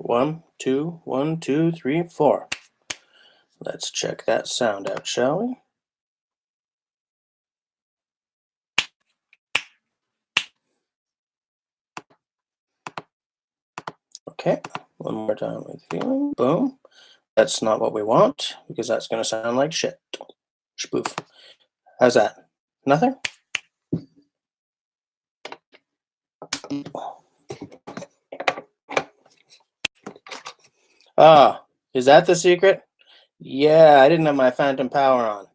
1, 2, 1, 2, 3, 4. Let's check that sound out, shall we? Okay, one more time with feeling. Boom. That's not what we want because that's going to sound like shit. Spoof. How's that? Nothing? Ah, is that the secret? Yeah, I didn't have my phantom power on.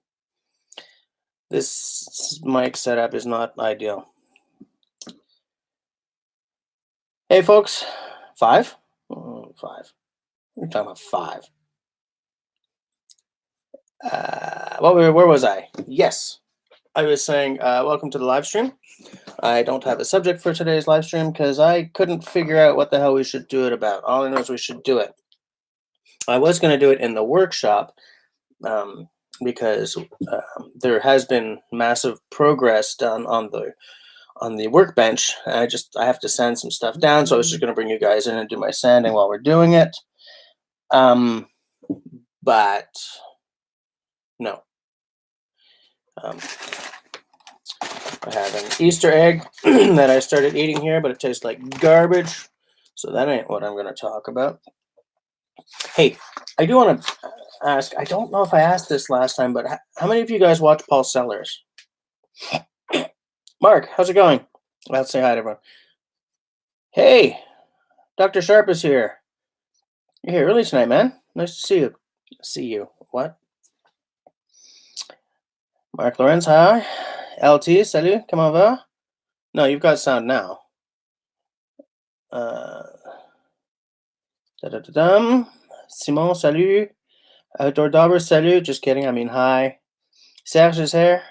This mic setup is not ideal. Hey, folks. 5? 5. We're talking about 5. Where was I? Yes, I was saying welcome to the live stream. I don't have a subject for today's live stream because I couldn't figure out what the hell we should do it about. All I know is we should do it. I was going to do it in the workshop because there has been massive progress done on the workbench. I have to sand some stuff down, so I was just going to bring you guys in and do my sanding while we're doing it. But no. I have an Easter egg that I started eating here, but it tastes like garbage. So that ain't what I'm going to talk about. Hey, I do want to ask, I don't know if I asked this last time, but how many of you guys watch Paul Sellers? Mark, how's it going? Let's say hi to everyone. Hey, Dr. Sharp is here. You're here early tonight, man. Nice to see you. See you. What? Mark Lorenz, hi. LT, salut, comment va? No, you've got sound now. Simon, salut. Outdoor Dauber, salut. Just kidding, I mean hi. Serge is here.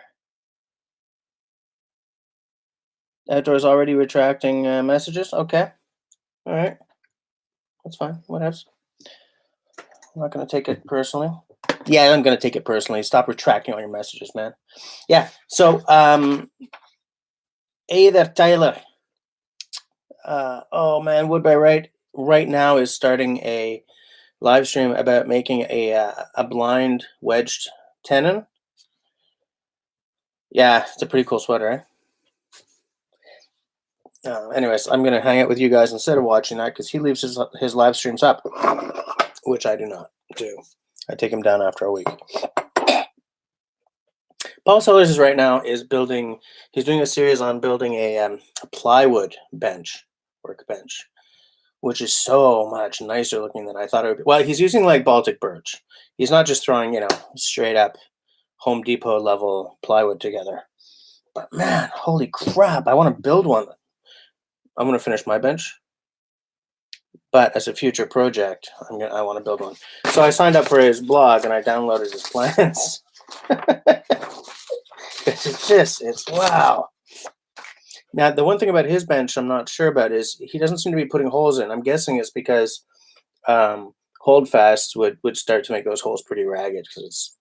Outdoor's already retracting messages. Okay. All right. That's fine. What else? I'm not going to take it personally. Yeah, I'm going to take it personally. Stop retracting all your messages, man. Yeah. So, hey there, Tyler. Oh, man. Wood by right now is starting a live stream about making a blind wedged tenon. Yeah, it's a pretty cool sweater, eh? Anyways, I'm going to hang out with you guys instead of watching that because he leaves his live streams up, which I do not do. I take him down after a week. Paul Sellers is right now building. He's doing a series on building a plywood workbench, which is so much nicer looking than I thought it would be. Well, he's using like Baltic birch. He's not just throwing straight up Home Depot level plywood together. But man, holy crap! I want to build one. I'm going to finish my bench, but as a future project, I want to build one. So I signed up for his blog and I downloaded his plans. It's wow. Now, the one thing about his bench I'm not sure about is he doesn't seem to be putting holes in. I'm guessing it's because holdfasts would start to make those holes pretty ragged because it's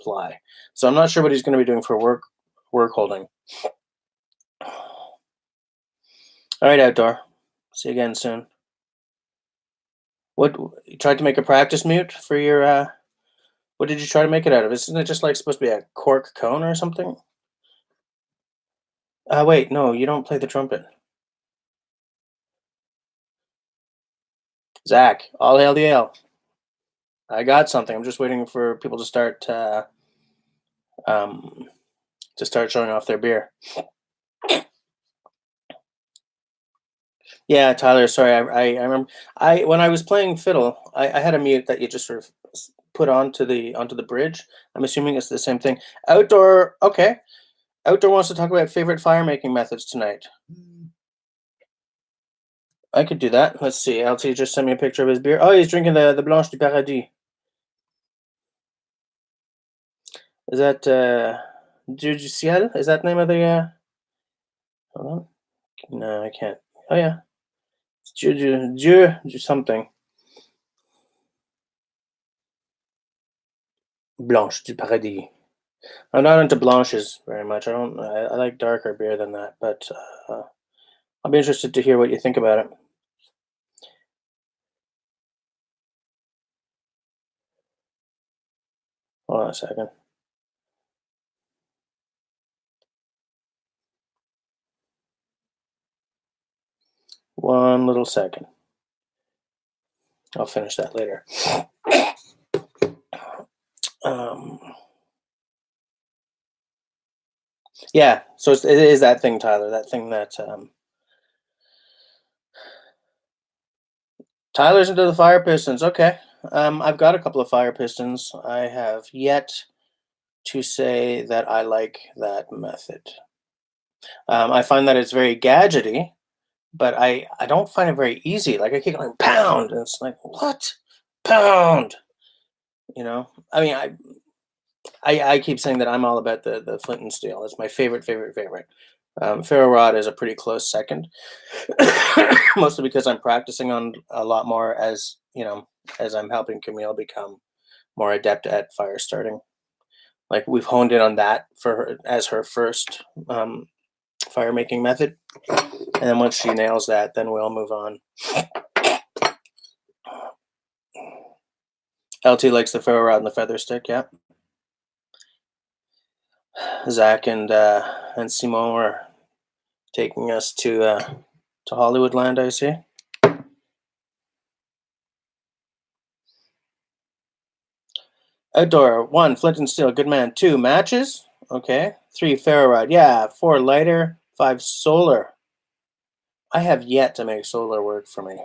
ply. So I'm not sure what he's going to be doing for work holding. All right, Outdoor. See you again soon. What you tried to make a practice mute for your what did you try to make it out of? Isn't it just like supposed to be a cork cone or something? Wait, no, you don't play the trumpet. Zach, all hail the ale. I got something. I'm just waiting for people to start showing off their beer. Yeah, Tyler. Sorry, I remember. When I was playing fiddle, I had a mute that you just sort of put onto the bridge. I'm assuming it's the same thing. Outdoor, okay. Outdoor wants to talk about favorite fire making methods tonight. I could do that. Let's see. LT just sent me a picture of his beer. Oh, he's drinking the Blanche du Paradis. Is that Dieu du Ciel? Is that the name of the? Hold on. No, I can't. Oh yeah, it's Dieu something. Blanche du Paradis. I'm not into blanches very much. I like darker beer than that, but I'll be interested to hear what you think about it. Hold on a second. One little second. I'll finish that later. Um, yeah, so it is that thing, Tyler. That thing that Tyler's into the fire pistons. Okay. I've got a couple of fire pistons. I have yet to say that I like that method. I find that it's very gadgety, but I don't find it very easy. Like I keep going pound, and it's like what pound? You know, I mean, I keep saying that I'm all about the flint and steel. It's my favorite. Ferro rod is a pretty close second, mostly because I'm practicing on a lot more as as I'm helping Camille become more adept at fire starting. Like we've honed in on that for her as her first fire making method, and then once she nails that, then we'll move on. LT likes the ferro rod and the feather stick. Yeah, Zach and Simone are taking us to Hollywood land. I see. Outdoor, 1, flint and steel, good man. 2, matches. Okay. 3, ferro rod. Yeah. 4, lighter. 5, solar. I have yet to make solar work for me.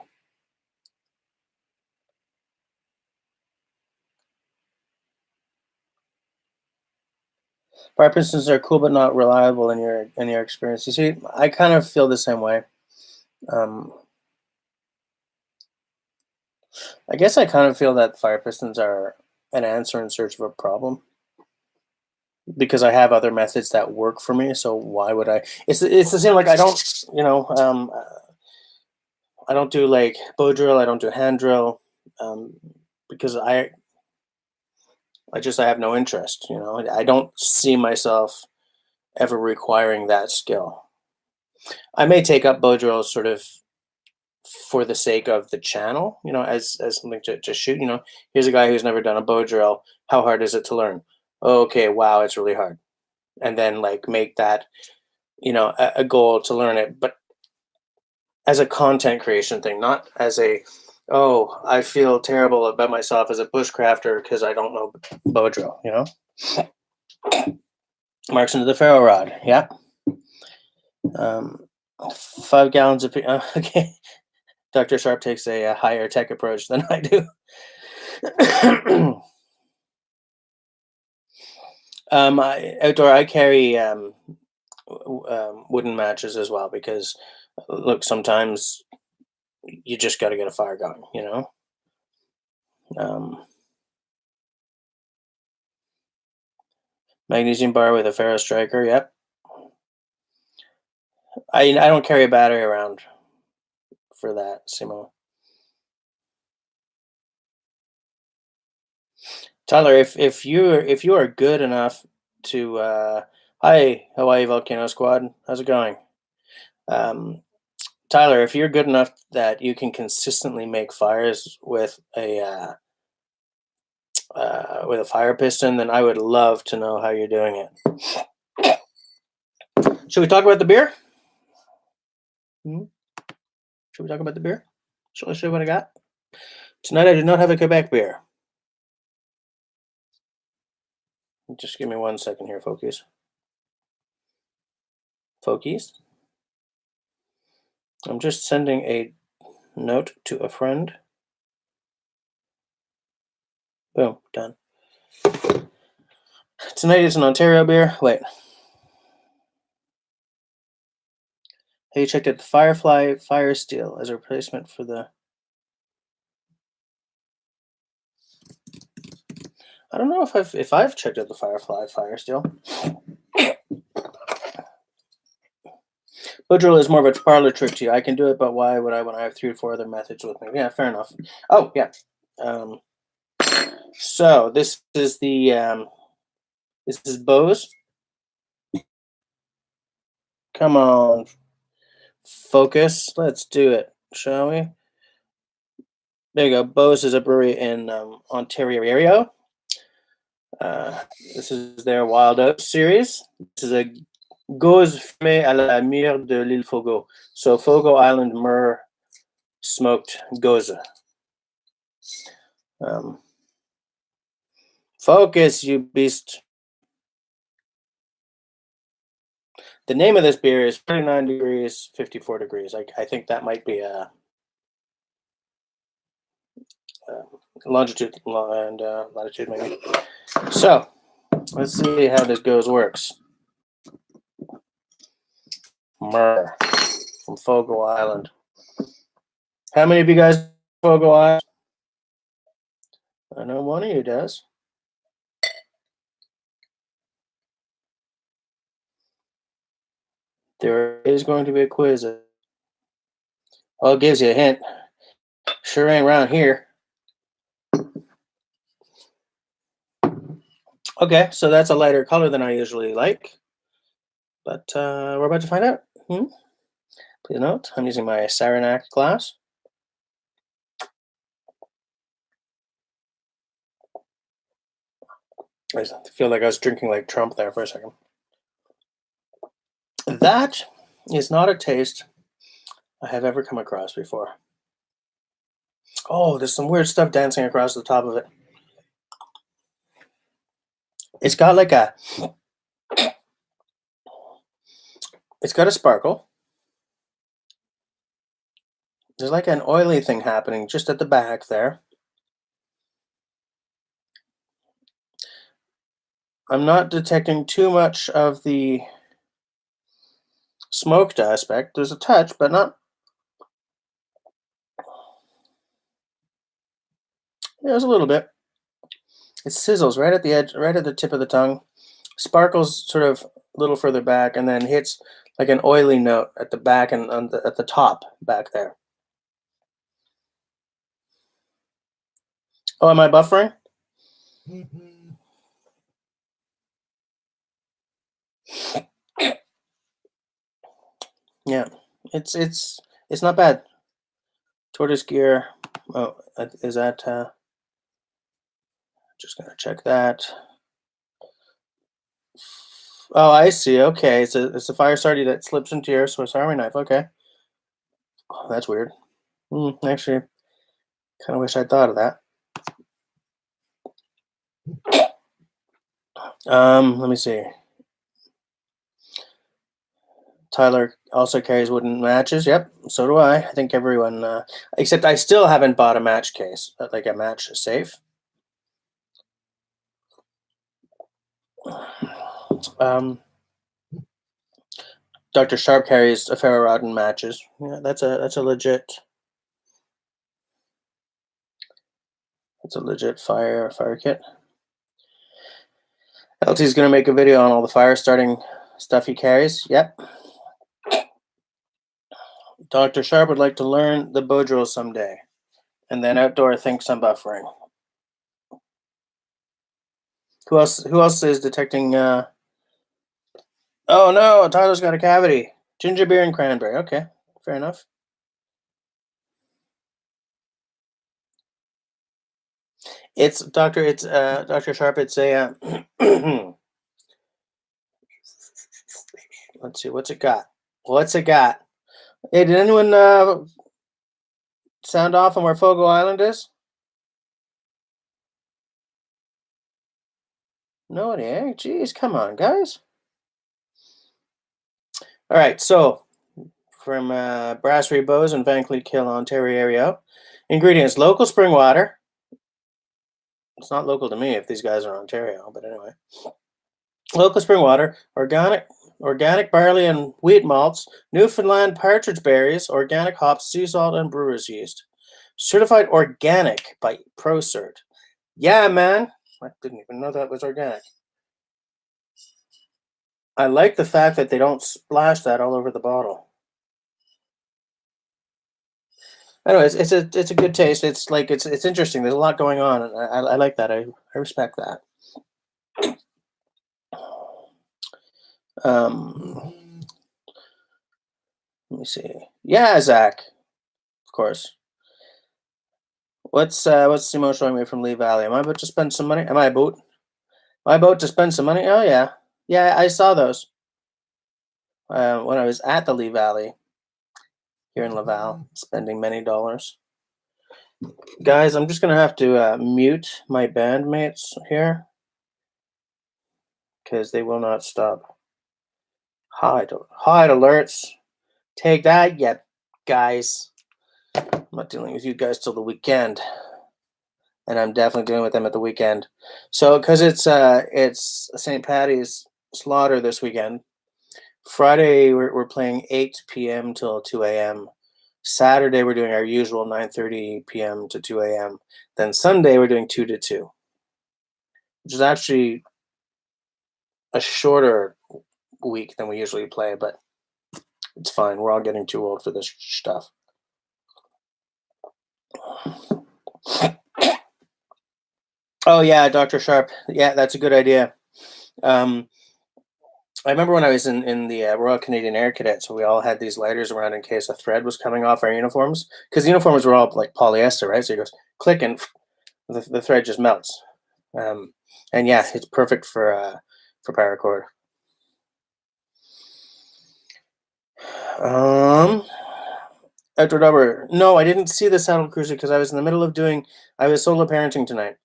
Fire pistons are cool but not reliable in your experience. You see, I kind of feel the same way. Um, I guess I kind of feel that fire pistons are an answer in search of a problem because I have other methods that work for me. So why would I? It's the same. Like I don't, I don't do like bow drill. I don't do hand drill um, because I have no interest. I don't see myself ever requiring that skill. I may take up bow drill sort of for the sake of the channel, as something to shoot. Here's a guy who's never done a bow drill. How hard is it to learn? Okay, wow, it's really hard. And then like make that, a goal to learn it, but as a content creation thing, not as a, oh, I feel terrible about myself as a bushcrafter because I don't know bow drill. Marks into the ferro rod. Yeah. Um, 5 gallons of okay. Dr. Sharp takes a higher tech approach than I do. Outdoor, I carry wooden matches as well because look, sometimes you just got to get a fire going. Um, Magnesium bar with a ferro striker. Yep. I don't carry a battery around for that, Simo. Tyler, if you are good enough to hi Hawaii Volcano Squad, how's it going? Um, Tyler, if you're good enough that you can consistently make fires with a fire piston, then I would love to know how you're doing it. Should we talk about the beer? Hmm? Should we talk about the beer? Shall I show you what I got? Tonight I do not have a Quebec beer. Just give me 1 second here, folkies. Folkies? I'm just sending a note to a friend. Boom, done. Tonight is an Ontario beer. Wait. Have you checked out the Firefly Fire Steel as a replacement for the... I don't know if I've checked out the Firefly Fire Steel. Bow drill is more of a parlor trick to you. I can do it, but why would I when I have 3 or 4 other methods with me? Yeah, fair enough. Oh, yeah. So this is this is Bose. Come on, focus. Let's do it, shall we? There you go. Bose is a brewery in Ontario. This is their Wild Out series. This is a Gauze fumée à la myrrhe de l'île Fogo. So Fogo Island myrrh smoked gauze. Focus, you beast. The name of this beer is 39 degrees, 54 degrees. I think that might be a longitude and latitude maybe. So let's see how this goes works. Myrrh from Fogo Island. How many of you guys Fogo Island? I know one of you does. There is going to be a quiz. Well, it gives you a hint. Sure ain't around here. Okay, so that's a lighter color than I usually like. But we're about to find out. Please note, I'm using my Saranac glass. I feel like I was drinking like Trump there for a second. That is not a taste I have ever come across before. Oh, there's some weird stuff dancing across the top of it. It's got like a... It's got a sparkle. There's like an oily thing happening just at the back there. I'm not detecting too much of the smoked aspect. There's a touch, but not... There's a little bit. It sizzles right at the edge, right at the tip of the tongue. Sparkles sort of a little further back, and then hits like an oily note at the back and at the top back there. Oh, am I buffering? Yeah, it's not bad. Tortoise gear. Oh, is that? Just gonna check that. Oh, I see. Okay, it's a fire starter that slips into your Swiss Army knife. Okay, oh, that's weird. Actually, kind of wish I'd thought of that. Let me see. Tyler also carries wooden matches. Yep, so do I. I think everyone, except I still haven't bought a match case, like a match safe. Dr. Sharp carries a ferro rod and matches. Yeah, that's a legit. That's a legit fire kit. LT's gonna make a video on all the fire starting stuff he carries. Yep. Dr. Sharp would like to learn the bow drill someday. And then outdoor thinks I'm buffering. Who else is detecting oh no, Tyler's got a cavity. Ginger beer and cranberry. Okay, fair enough. It's Dr. Sharp, it's a let's see, what's it got? What's it got? Hey, did anyone sound off on where Fogo Island is? Nobody, eh? Jeez, come on, guys. All right, so from Brasserie Bows in Vankleek Hill, Ontario. Ingredients: local spring water. It's not local to me if these guys are Ontario, but anyway. Local spring water, organic barley and wheat malts, Newfoundland partridge berries, organic hops, sea salt, and brewer's yeast. Certified organic by ProCert. Yeah, man. I didn't even know that was organic. I like the fact that they don't splash that all over the bottle. Anyways, it's a good taste. It's like it's interesting. There's a lot going on, and I like that. I respect that. Let me see. Yeah, Zach. Of course. What's Simone showing me from Lee Valley? Am I about to spend some money? Am I about? My boat to spend some money. Oh yeah, yeah. I saw those when I was at the Lee Valley here in Laval, spending many dollars. Guys, I'm just gonna have to mute my bandmates here because they will not stop. Hide alerts. Take that, yet, guys. I'm not dealing with you guys till the weekend, and I'm definitely dealing with them at the weekend. So, because it's St. Patty's slaughter this weekend. Friday we're playing 8 p.m. till 2 a.m. Saturday we're doing our usual 9:30 p.m. to 2 a.m. Then Sunday we're doing 2 to 2, which is actually a shorter week than we usually play, but it's fine. We're all getting too old for this stuff. Oh yeah, Dr. Sharp. Yeah, that's a good idea. I remember when I was in the Royal Canadian Air Cadets, we all had these lighters around in case a thread was coming off our uniforms, because the uniforms were all like polyester, right? So you just click and the thread just melts. And yeah, it's perfect for paracord. Outdoor Dubber. No, I didn't see the saddle cruiser because I was in the middle of I was solo parenting tonight.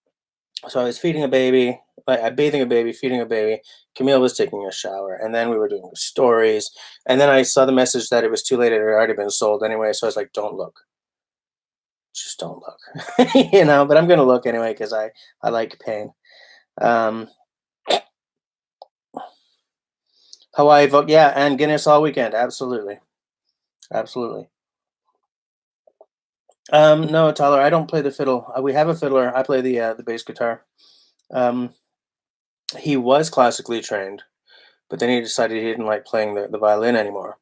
So I was feeding a baby, bathing a baby, feeding a baby. Camille was taking a shower, and then we were doing stories. And then I saw the message that it was too late; it had already been sold anyway. So I was like, "Don't look, just don't look," But I'm gonna look anyway because I like pain. Um, Hawaii vote, yeah, and Guinness all weekend, absolutely, absolutely. No, Tyler, I don't play the fiddle. We have a fiddler. I play the bass guitar. Um, he was classically trained, but then he decided he didn't like playing the violin anymore.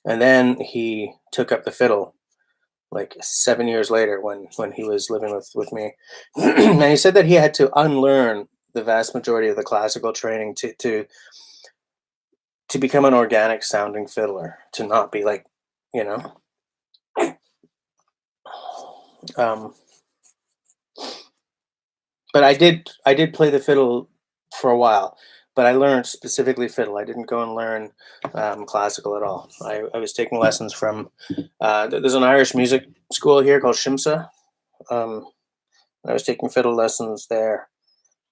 And then he took up the fiddle like 7 years later when he was living with me. And he said that he had to unlearn the vast majority of the classical training to become an organic sounding fiddler, to not be like, you know. Um, but I did play the fiddle for a while, but I learned specifically fiddle. I didn't go and learn classical at all. I was taking lessons from there's an Irish music school here called Shimsa. Um, I was taking fiddle lessons there.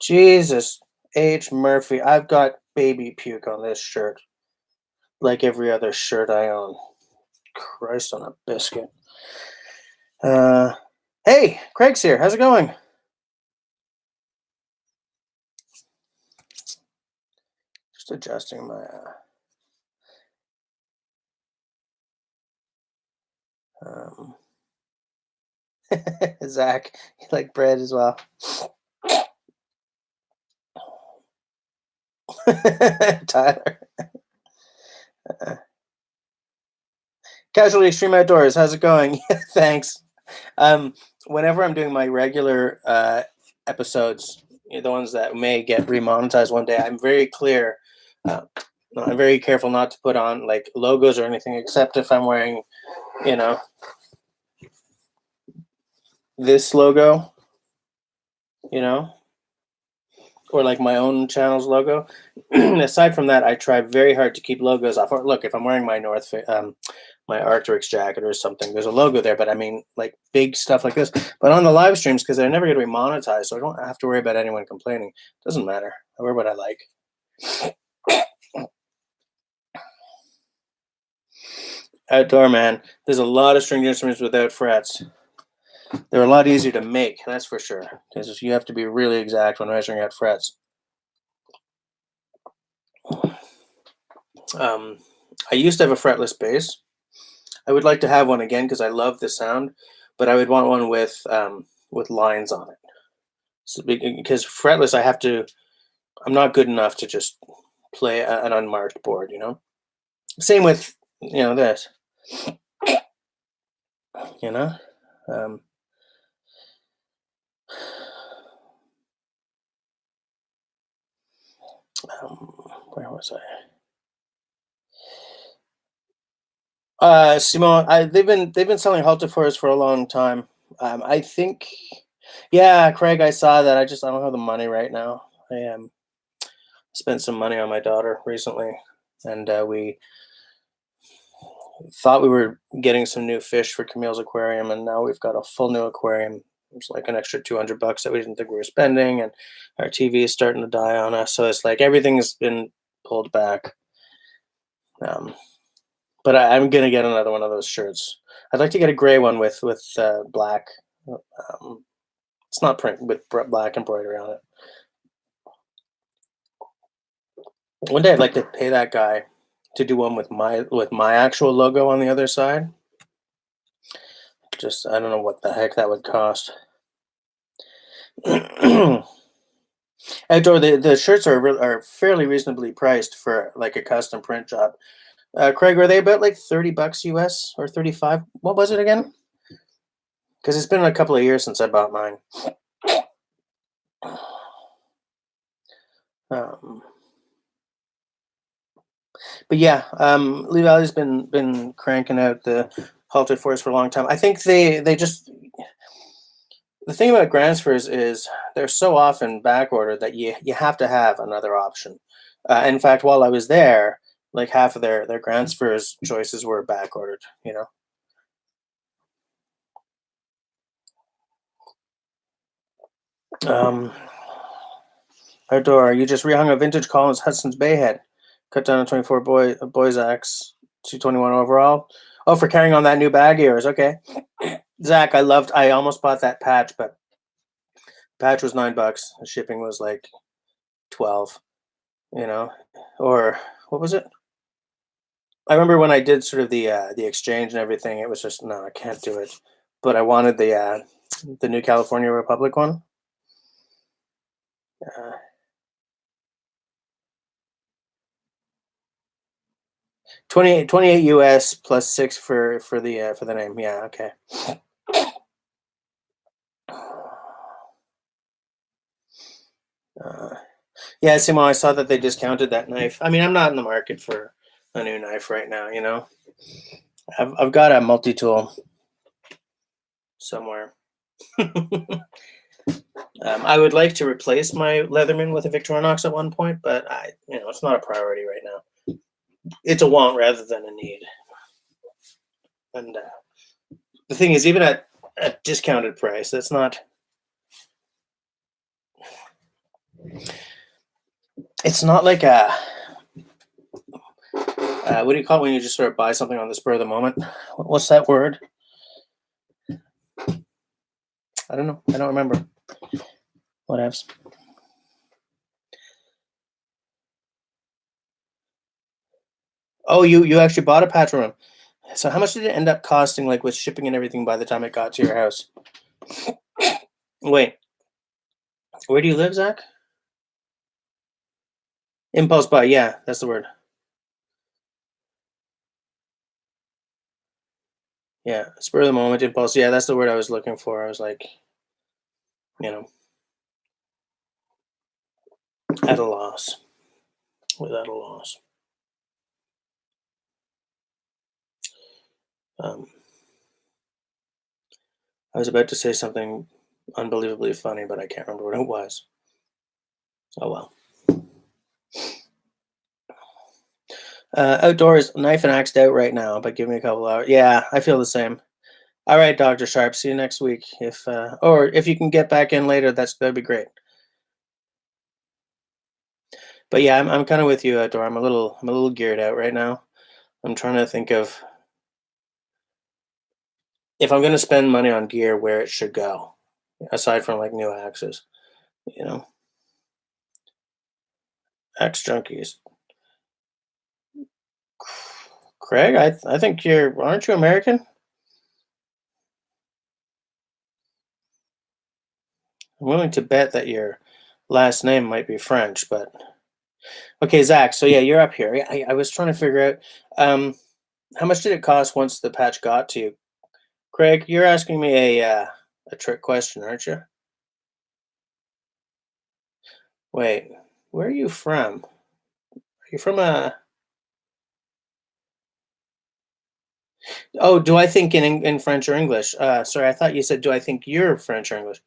Jesus H. Murphy, I've got baby puke on this shirt, like every other shirt I own. Christ on a biscuit. Uh, hey, Craig's here. How's it going? Just adjusting my. Um, Zach, you like bread as well. Tyler. Casually Extreme Outdoors, how's it going? Thanks. Whenever I'm doing my regular episodes, the ones that may get remonetized one day, I'm very clear. I'm very careful not to put on like logos or anything, except if I'm wearing, you know, this logo, you know, or like my own channel's logo. Aside from that, I try very hard to keep logos off. Or look, if I'm wearing my my Arc'teryx jacket or something, there's a logo there. But I mean, like big stuff like this. But on the live streams, because they're never going to be monetized, so I don't have to worry about anyone complaining. Doesn't matter. I wear what I like. Outdoor man, there's a lot of stringed instruments without frets. They're a lot easier to make, that's for sure, because you have to be really exact when measuring out frets. I used to have a fretless bass. I would like to have one again because I love the sound, but I would want one with lines on it. So, because fretless, I'm not good enough to just play an unmarked board, Same with, this, you know. Um, where was I? Simone, they've been selling haltefors for a long time. I think, yeah, Craig, I saw that. I don't have the money right now. I am. spent some money on my daughter recently, and we thought we were getting some new fish for Camille's aquarium, and now we've got a full new aquarium. It's like an extra $200 that we didn't think we were spending, and our TV is starting to die on us. So it's like everything's been pulled back. Um, but I'm gonna get another one of those shirts. I'd like to get a gray one with black. It's not print with black embroidery on it. One day I'd like to pay that guy to do one with my actual logo on the other side. Just I don't know what the heck that would cost. Outdoor, the shirts are fairly reasonably priced for like a custom print job. Craig, are they about like $30 US or 35? What was it again? Because it's been a couple of years since I bought mine. But yeah, Lee Valley's been cranking out the halted force for a long time. I think they just the thing about transfers is they're so often back ordered that you have to have another option. In fact, while I was there, like half of their transfers choices were back ordered. You know. Outdoor, you just rehung a vintage Collins Hudson's Bay head, cut down a 24 boys axe, 221 overall. Oh, for carrying on that new bag ears. Okay, Zach, I almost bought that patch, but patch was $9. The shipping was like 12. You know, or what was it? I remember when I did sort of the exchange and everything. It was just no, I can't do it. But I wanted the new California Republic one. Uh, 28 US plus 6 for the name. Yeah, okay. Yeah, Simo, I saw that they discounted that knife. I mean, I'm not in the market for a new knife right now. You know, I've got a multi-tool somewhere. I would like to replace my Leatherman with a Victorinox at one point, but it's not a priority right now. It's a want rather than a need. And the thing is, even at a discounted price, that's not. It's not like a. What do you call it when you just sort of buy something on the spur of the moment? What's that word? I don't know. I don't remember. What else? Oh, you actually bought a patch room. So how much did it end up costing, like with shipping and everything, by the time it got to your house? Wait, where do you live, Zach? Impulse buy. Yeah, that's the word. Yeah, spur of the moment impulse. Yeah, that's the word I was looking for. I was like, you know, at a loss, without a loss. I was about to say something unbelievably funny, but I can't remember what it was. Oh well. Outdoors, knife and axed out right now, but give me a couple hours. Yeah, I feel the same. All right, Dr. Sharp. See you next week. Or if you can get back in later, that'd be great. But yeah, I'm kind of with you, Outdoor. I'm a little geared out right now. I'm trying to think of if I'm going to spend money on gear, where it should go, aside from like new axes. You know, axe junkies. Craig, I think aren't you American? I'm willing to bet that your last name might be French, but okay, Zach. So yeah, you're up here. I was trying to figure out how much did it cost once the patch got to you, Craig. You're asking me a trick question, aren't you? Wait, where are you from? Are you from a? Oh, do I think in French or English? Sorry, I thought you said, do I think you're French or English?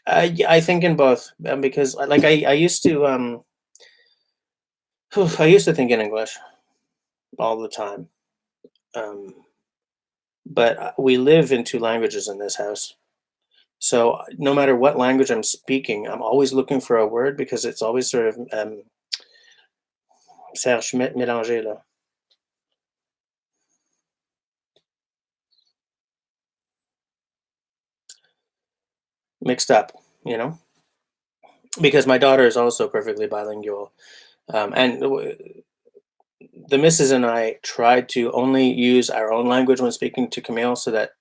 Yeah, I think in both, because like I used to I used to think in English all the time, um, but we live in two languages in this house. So no matter what language I'm speaking, I'm always looking for a word because it's always sort of Serge mélangé là, mixed up, you know. Because my daughter is also perfectly bilingual, and the missus and I tried to only use our own language when speaking to Camille, so that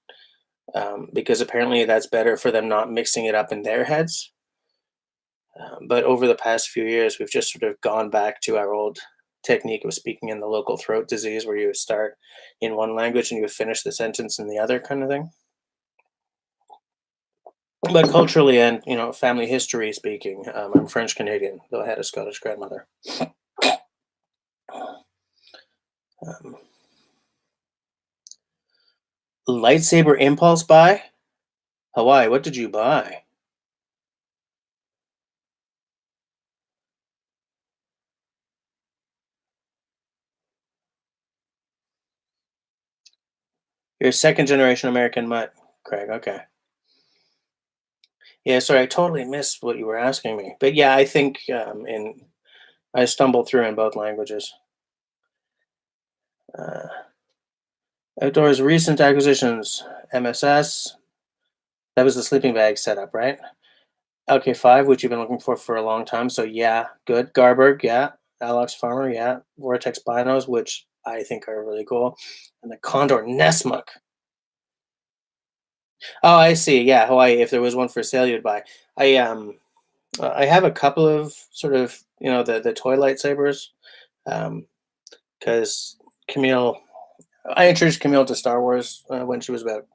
because apparently that's better for them not mixing it up in their heads. But over the past few years, we've just sort of gone back to our old technique of speaking in the local throat disease, where you start in one language and you finish the sentence in the other, kind of thing. But culturally and family history speaking, I'm French Canadian, though I had a Scottish grandmother. Um, Lightsaber impulse buy? Hawaii, what did you buy? You're a second generation American mutt, Craig. Okay. Yeah, sorry, I totally missed what you were asking me. But yeah, I think in I stumbled through in both languages. Uh, Outdoors recent acquisitions, MSS. That was the sleeping bag setup, right? LK5, which you've been looking for a long time. So yeah, good. Garberg, yeah. Alex Farmer, yeah. Vortex Binos, which I think are really cool. And the Condor Nesmuk. Oh, I see. Yeah, Hawaii. If there was one for sale, you'd buy. I have a couple of sort of the toy lightsabers, because Camille. I introduced Camille to Star Wars when she was about,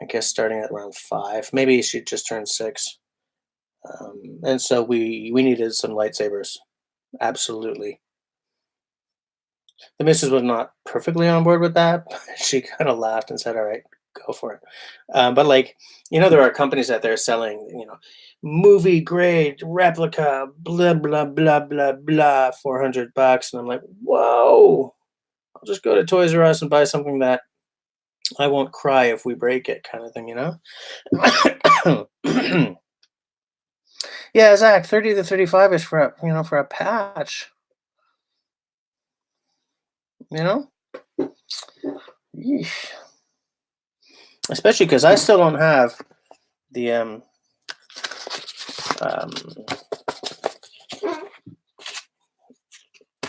I guess, starting at around 5. Maybe she just turned 6, and so we needed some lightsabers. Absolutely. The missus was not perfectly on board with that. She kind of laughed and said, "All right, go for it." But like, there are companies out there selling, movie grade replica, blah blah blah blah blah, $400, and I'm like, whoa! I'll just go to Toys R Us and buy something that I won't cry if we break it, kind of thing. Yeah, Zach, 30 to 35 is for a patch. You know, Yeesh. Especially because I still don't have the um,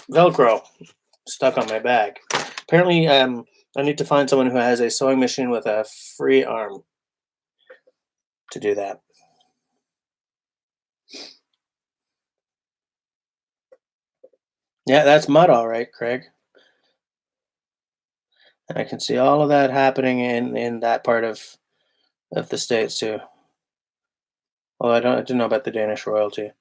Velcro stuck on my bag. Apparently, I need to find someone who has a sewing machine with a free arm to do that. Yeah, that's mud, all right, Craig. And I can see all of that happening in that part of the states too. Well, I didn't know about the Danish royalty.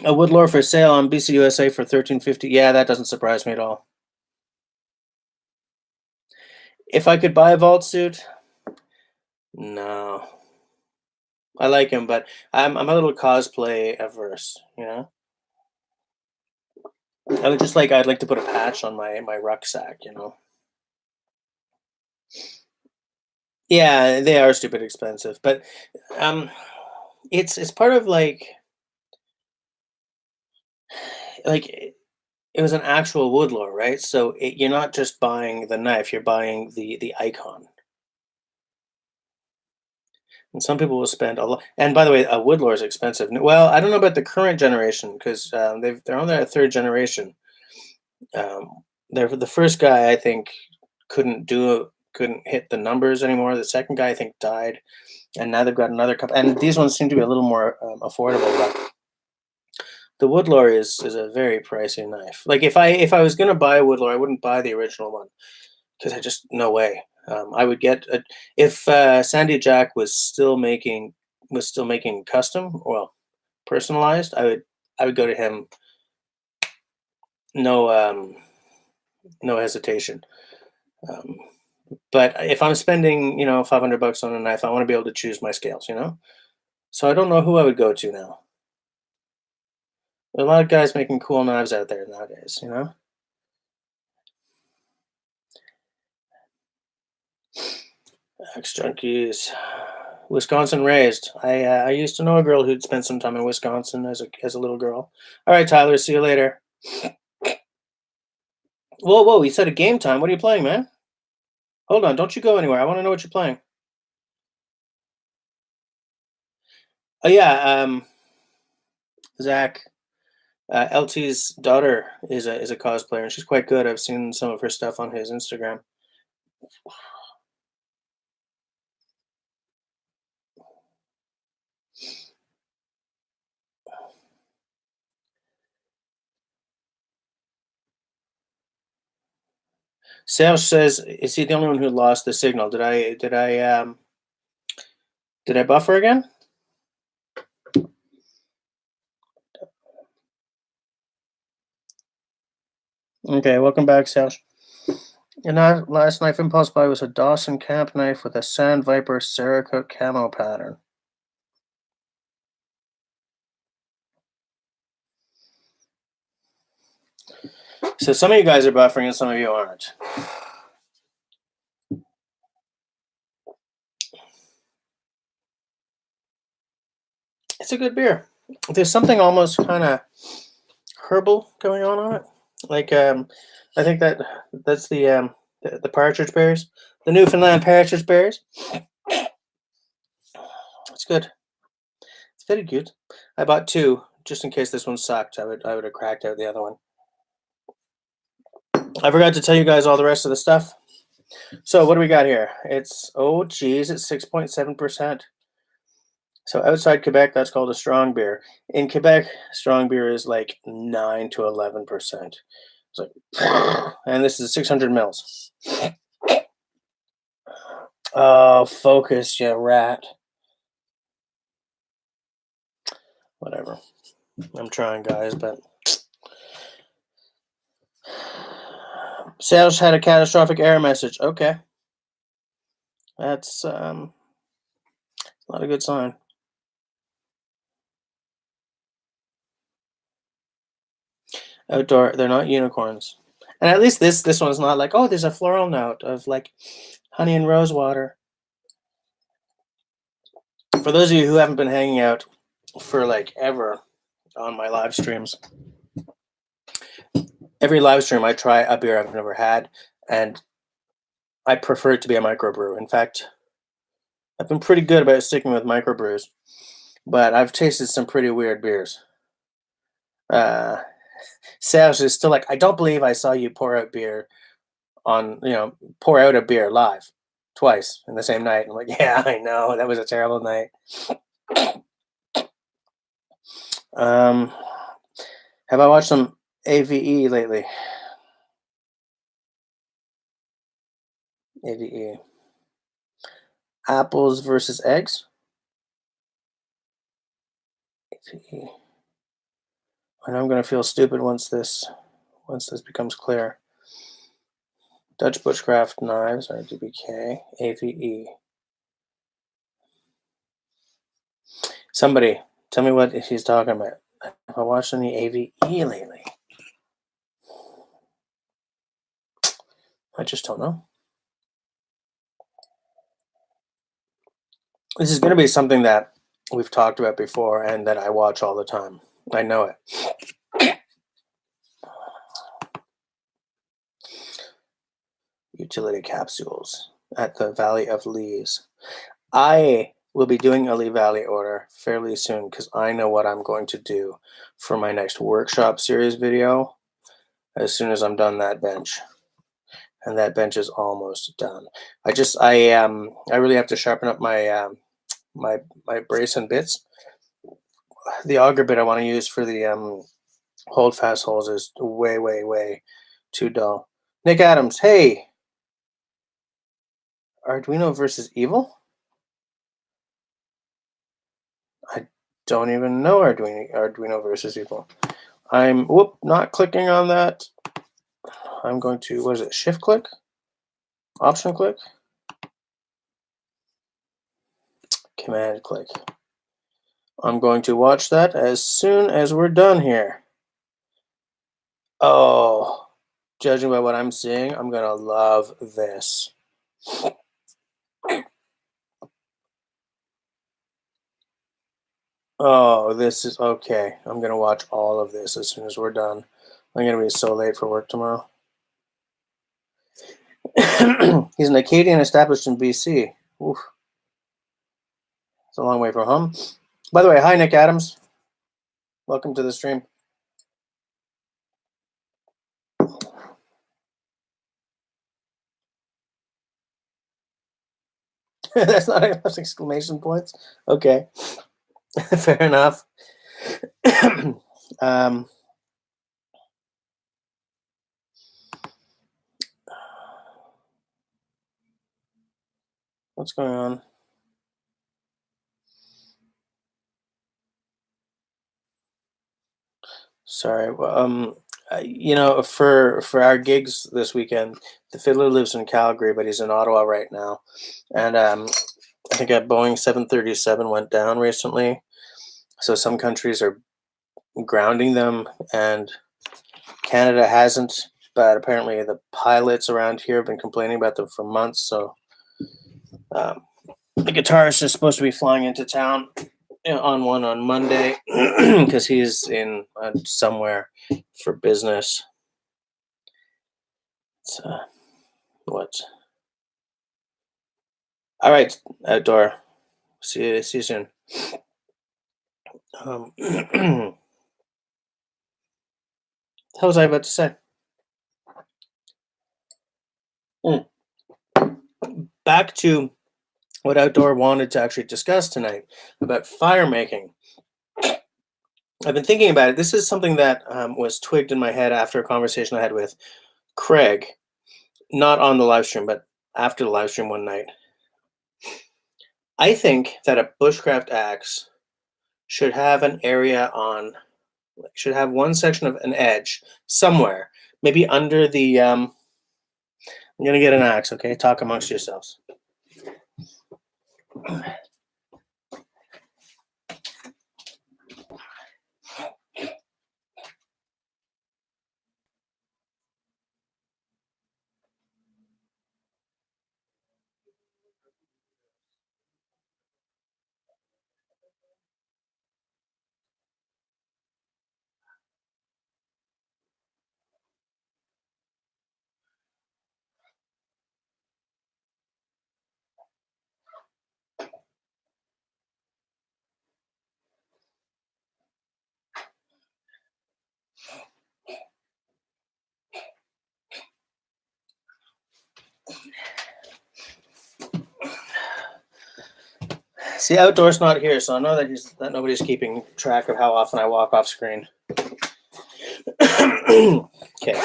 A woodlore for sale on BCUSA for 1350. Yeah, that doesn't surprise me at all. If I could buy a vault suit, no. I like him, but I'm a little cosplay averse. I'd like to put a patch on my rucksack. Yeah, they are stupid expensive, but um, it's part of it was an actual woodlore, right? So you're not just buying the knife; you're buying the icon. And some people will spend a lot. And by the way, a woodlore is expensive. Well, I don't know about the current generation because they're on their third generation. They're the first guy I think couldn't hit the numbers anymore. The second guy I think died, and now they've got another couple. And these ones seem to be a little more affordable. But the woodlore is a very pricey knife. Like if I was gonna buy a woodlore, I wouldn't buy the original one because I just no way. I would get if Sandy Jack was still making custom, well, personalized. I would go to him. No, no hesitation. Um, but if I'm spending, $500 on a knife, I want to be able to choose my scales. So I don't know who I would go to now. There are a lot of guys making cool knives out there nowadays, you know? Axe junkies. Wisconsin raised. I used to know a girl who'd spent some time in Wisconsin as a little girl. All right, Tyler. See you later. Whoa, whoa! You said a game time. What are you playing, man? Hold on. Don't you go anywhere. I want to know what you're playing. Oh yeah, Zach. LT's daughter is a cosplayer, and she's quite good. I've seen some of her stuff on his Instagram. Serge says, "Is he the only one who lost the signal? Did I buffer again?" Okay, welcome back, Serge. And last knife impulse buy was a Dawson camp knife with a Sand Viper Cerakote camo pattern. So some of you guys are buffering and some of you aren't. It's a good beer. There's something almost kind of herbal going on it. Like I think that's the partridge berries, the Newfoundland partridge berries. It's good. It's very good. I bought two just in case this one sucked. I would have cracked out the other one. I forgot to tell you guys all the rest of the stuff. So what do we got here? It's it's 6.7%. So outside Quebec, that's called a strong beer. In Quebec, strong beer is like 9 to 11%. It's like, and this is 600 mils. Oh, focus, you rat. Whatever. I'm trying, guys, but sales had a catastrophic error message. Okay, that's not a good sign. Outdoor, they're not unicorns, and at least this one's not like, oh, there's a floral note of like honey and rose water. For those of you who haven't been hanging out for like ever on my live streams, every live stream I try a beer I've never had, and I prefer it to be a microbrew. In fact, I've been pretty good about sticking with microbrews, but I've tasted some pretty weird beers. Serge is still like, I don't believe I saw you pour out a beer live twice in the same night. I'm like, yeah, I know. That was a terrible night. Have I watched some AVE lately? AVE. Apples versus eggs? AVE. I know I'm going to feel stupid once this becomes clear. Dutch Bushcraft knives, RGBK, AVE. Somebody tell me what he's talking about. Have I watched any AVE lately? I just don't know. This is going to be something that we've talked about before and that I watch all the time. I know it. Utility capsules at the Valley of Lees. I will be doing a Lee Valley order fairly soon because I know what I'm going to do for my next workshop series video as soon as I'm done that bench. And that bench is almost done. I really have to sharpen up my my brace and bits. The auger bit I want to use for the hold fast holes is way too dull. Nick Adams, hey, Arduino versus Evil? I don't even know Arduino versus Evil. I'm not clicking on that. I'm going to, what is it, shift click? Option click? Command click. I'm going to watch that as soon as we're done here. Oh, judging by what I'm seeing, I'm gonna love this. Oh, this is okay. I'm gonna watch all of this as soon as we're done. I'm gonna be so late for work tomorrow. He's an Acadian established in BC. Oof, it's a long way from home. By the way, hi Nick Adams. Welcome to the stream. That's not enough exclamation points. Okay, fair enough. um, what's going on? Sorry. For our gigs this weekend, the fiddler lives in Calgary, but he's in Ottawa right now, and I think a Boeing 737 went down recently. So some countries are grounding them, and Canada hasn't. But apparently, the pilots around here have been complaining about them for months. So um, the guitarist is supposed to be flying into town on one on Monday because he's in somewhere for business. It's, what? All right, outdoor. See you soon. What was I about to say? Mm. Back to what outdoor wanted to actually discuss tonight about fire making. I've been thinking about it. This is something that was twigged in my head after a conversation I had with Craig, not on the live stream, but after the live stream one night. I think that a bushcraft axe should have an area on, should have one section of an edge somewhere, maybe under the. I'm gonna get an axe. Okay, talk amongst yourselves. See, outdoors not here, so I know that nobody's keeping track of how often I walk off screen. Okay.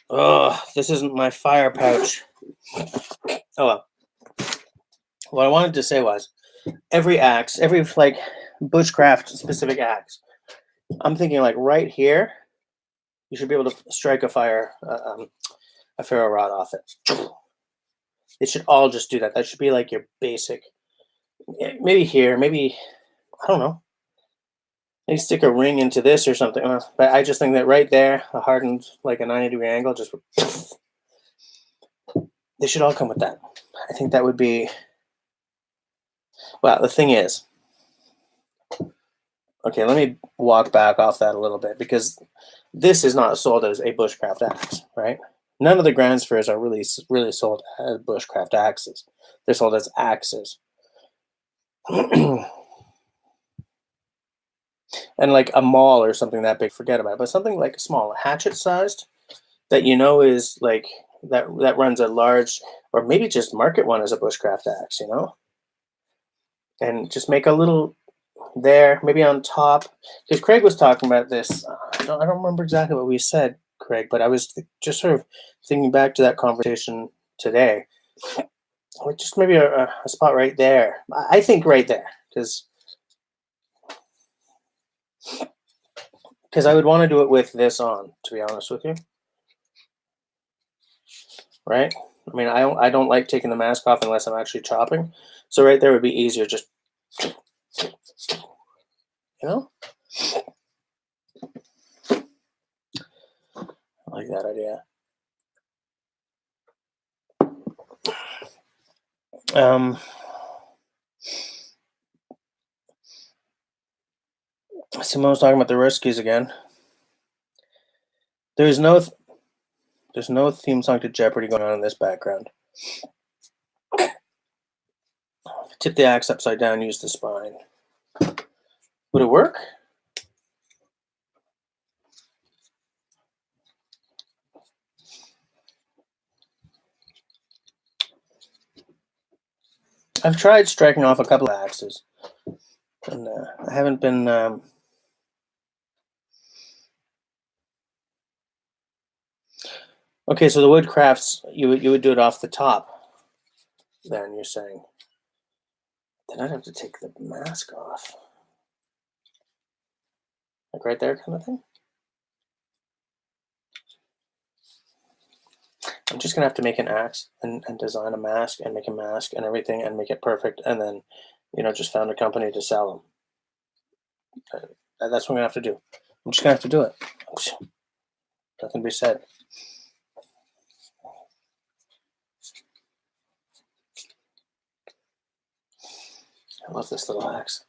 Oh, this isn't my fire pouch. Oh well. What I wanted to say was, every axe, every like bushcraft specific axe, I'm thinking like right here, you should be able to strike a ferro rod off it. It should all just do that. That should be like your basic. Maybe here, maybe I don't know. Maybe stick a ring into this or something. But I just think that right there, a hardened like a 90-degree angle, just they should all come with that. I think that would be. Well, the thing is, okay, let me walk back off that a little bit because this is not sold as a bushcraft axe, right? None of the Grand Spheres are really sold as bushcraft axes. They're sold as axes. And like a maul or something that big, forget about it. But something like small, hatchet sized, that you know is like that runs a large, or maybe just market one as a bushcraft axe, you know, and just make a little there, maybe on top. Because Craig was talking about this. I don't remember exactly what we said, Craig, but I was just sort of thinking back to that conversation today. Or just maybe a spot right there. I think right there, because I would want to do it with this on, to be honest with you. Right? I mean, I don't like taking the mask off unless I'm actually chopping. So right there would be easier. Just You know? I like that idea. Simone's talking about the Riskies again. There's no theme song to Jeopardy going on in this background. Tip the axe upside down, use the spine. Would it work? I've tried striking off a couple of axes, and I haven't been. Okay, so the wood crafts, you would do it off the top. Then you're saying. Then I'd have to take the mask off, like right there, kind of thing. I'm just gonna have to make an axe and design a mask and make a mask and everything and make it perfect, and then, just found a company to sell them. That's what I'm gonna have to do. I'm just gonna have to do it. Nothing to be said. I love this little axe.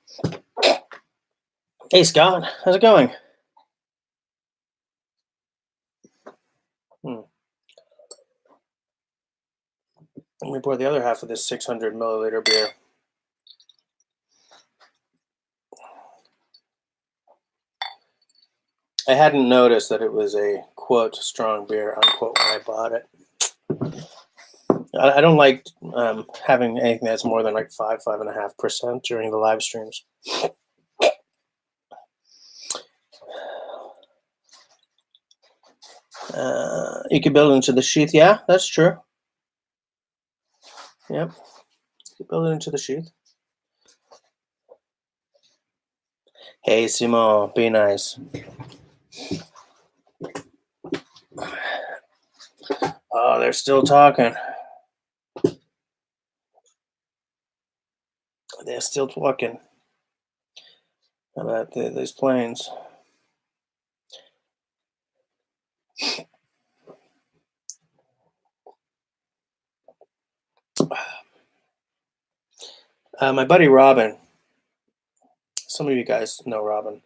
Hey Scott, how's it going? Let me pour the other half of this 600 milliliter beer. I hadn't noticed that it was a quote strong beer unquote when I bought it. I don't like having anything that's more than like 5.5% during the live streams. You can build it into the sheath. Yeah, that's true. Yep. You can build it into the sheath. Hey, Simon, be nice. Oh, they're still talking. They're still talking about these planes. My buddy Robin, some of you guys know Robin.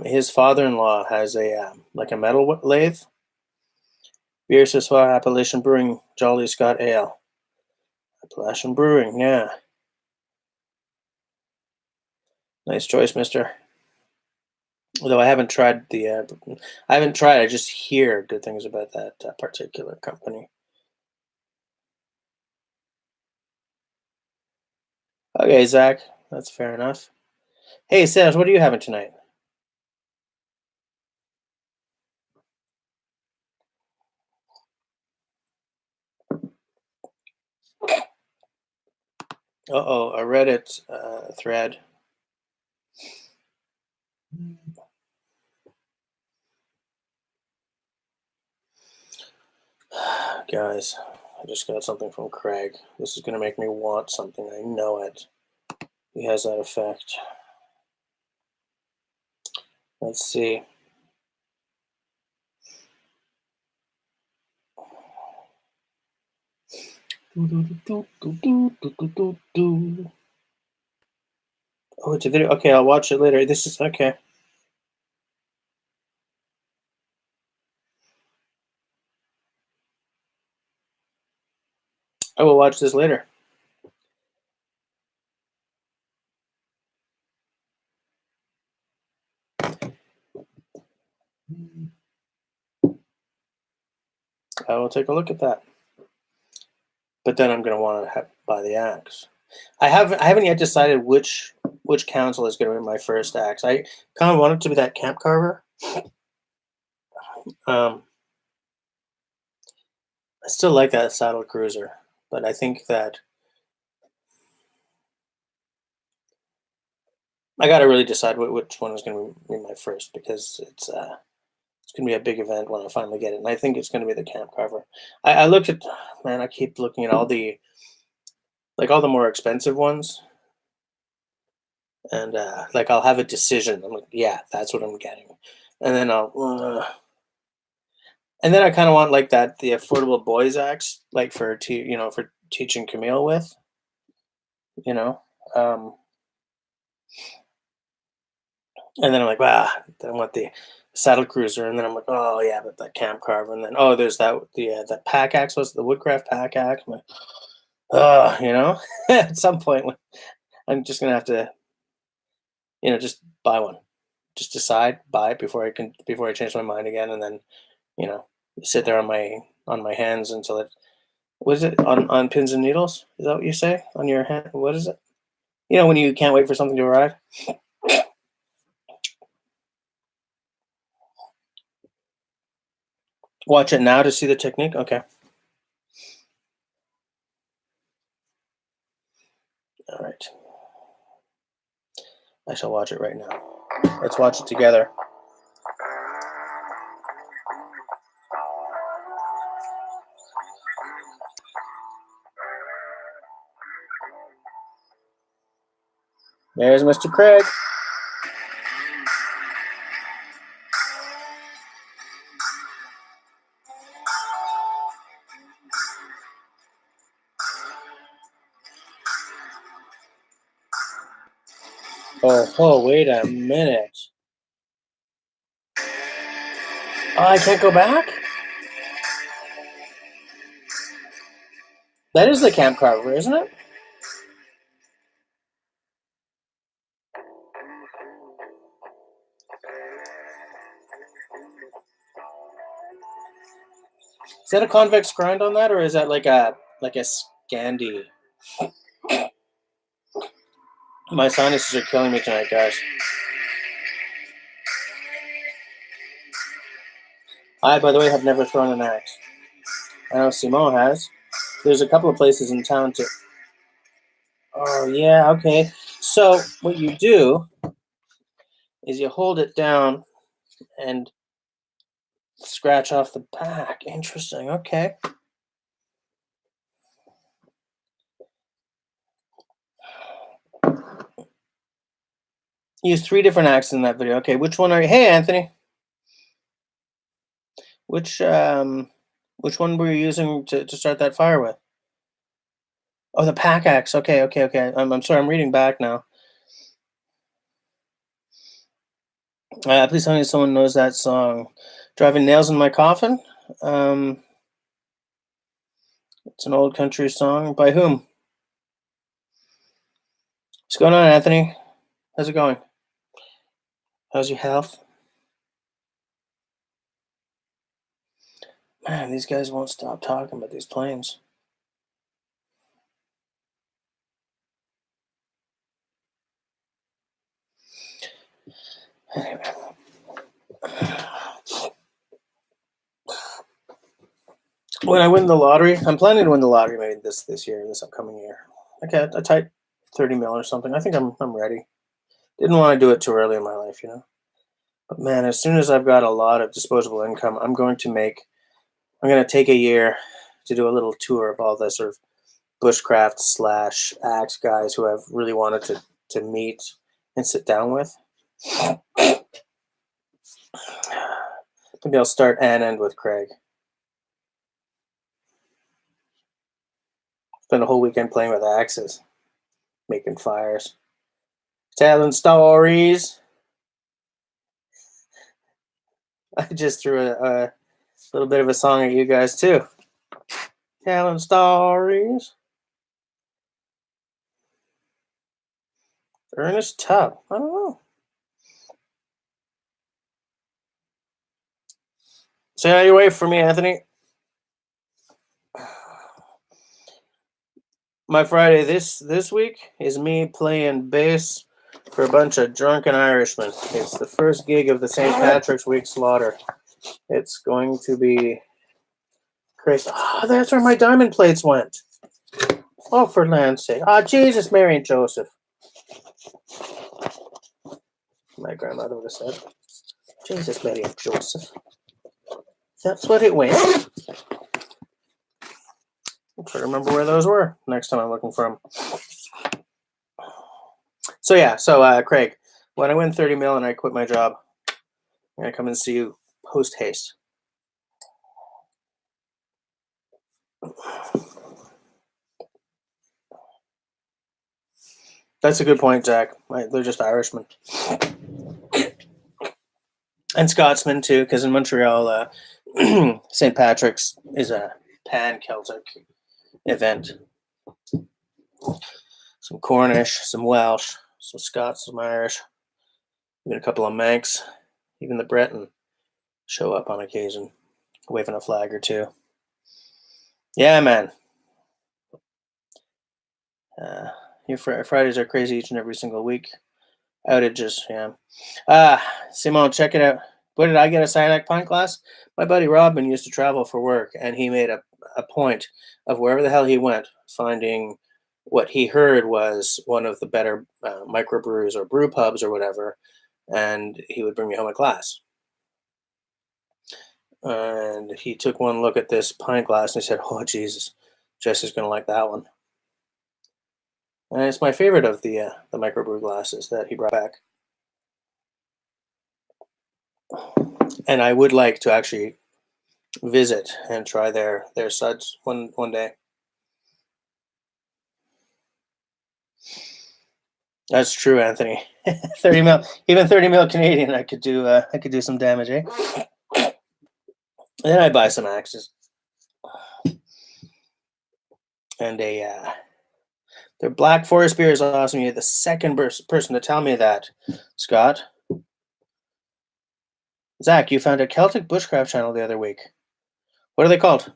His father-in-law has a metal lathe. Beer Siswa Appalachian Brewing Jolly Scott Ale. Appalachian Brewing, yeah. Nice choice, mister. Although I haven't tried I just hear good things about that particular company. Okay, Zach, that's fair enough. Hey, Saj, what are you having tonight? Uh-oh, a Reddit thread. Guys, I just got something from Craig. This is going to make me want something. I know it. He has that effect. Let's see. Oh, it's a video. Okay, I'll watch it later. This is okay. I will watch this later. I will take a look at that. But then I'm going to want to buy the axe. I haven't yet decided which council is going to be my first axe. I kind of want it to be that camp carver. I still like that saddle cruiser, but I think that I got to really decide which one is going to be my first, because it's going to be a big event when I finally get it, and I think it's going to be the camp carver. I looked at, man, I keep looking at all the more expensive ones. and like I'll have a decision. I'm like, yeah, that's what I'm getting, and then and then I kind of want like that the affordable boys axe, like for for teaching Camille with, you know, um, and then I'm like, then I want the saddle cruiser, and then I'm like, oh yeah, but the camp carver, and then oh, there's the pack axe was the Woodcraft pack axe. I'm like, oh, at some point I'm just gonna have to, just buy one, just decide buy it before I change my mind again, and then you know sit there on my hands until it was it on pins and needles. Is that what you say on your hand? What is it? When you can't wait for something to arrive. Watch it now to see the technique. Okay, all right. I shall watch it right now. Let's watch it together. There's Mr. Craig. Oh, wait a minute. Oh, I can't go back? That is the camp carver, isn't it? Is that a convex grind on that, or is that like a Scandi? My sinuses are killing me tonight, guys. I, by the way, have never thrown an axe. I know Simone has. There's a couple of places in town to. Oh yeah, okay. So what you do is you hold it down and scratch off the back. Interesting. Okay. Use 3 different axes in that video. Okay, which one are you? Hey, Anthony. Which which one were you using to start that fire with? Oh, the pack axe. Okay, okay, okay. I'm sorry. I'm reading back now. Please tell me someone knows that song. Driving nails in my coffin. Um, it's an old country song. By whom? What's going on, Anthony? How's it going? How's your health? Man, these guys won't stop talking about these planes. Anyway. When I win the lottery, I'm planning to win the lottery maybe this year, this upcoming year. Okay, a tight 30 mil or something. I think I'm ready. Didn't want to do it too early in my life. But man, as soon as I've got a lot of disposable income, I'm going to take a year to do a little tour of all the sort of bushcraft / axe guys who I've really wanted to meet and sit down with. Maybe I'll start and end with Craig. Spend a whole weekend playing with axes, making fires, telling stories. I just threw a little bit of a song at you guys too. Telling stories. Ernest Tubb. I don't know. Say how you wait for me, Anthony. My Friday this week is me playing bass for a bunch of drunken Irishmen. It's the first gig of the St. Patrick's Week slaughter. It's going to be crazy. Oh, that's where my diamond plates went. Oh, for land's sake. Oh, Jesus, Mary and Joseph. My grandmother would have said. Jesus, Mary and Joseph. That's what it went. I'll try to remember where those were next time I'm looking for them. So yeah, Craig, when I win 30 mil and I quit my job, I'm gonna come and see you post haste. That's a good point, Zach. They're just Irishmen and Scotsmen too, because in Montreal, St. Patrick's is a pan-Celtic event. Some Cornish, some Welsh, some Scots, some Irish, even a couple of Manx, even the Breton show up on occasion, waving a flag or two. Yeah, man. Fridays are crazy each and every single week. Outages, yeah. Simone, check it out. Where did I get a Cyanide pint glass? My buddy Robin used to travel for work, and he made a point of wherever the hell he went, finding what he heard was one of the better microbrews or brew pubs or whatever, and he would bring me home a glass. And he took one look at this pint glass and he said, "Oh Jesus, Jesse's gonna like that one." And it's my favorite of the microbrew glasses that he brought back. And I would like to actually visit and try their suds one day. That's true, Anthony. 30 mil, even 30 mil Canadian, I could do some damage, eh? And then I buy some axes and their Black Forest beer is awesome. You're the second person to tell me that, Scott. Zach, you found a Celtic Bushcraft channel the other week. What are they called?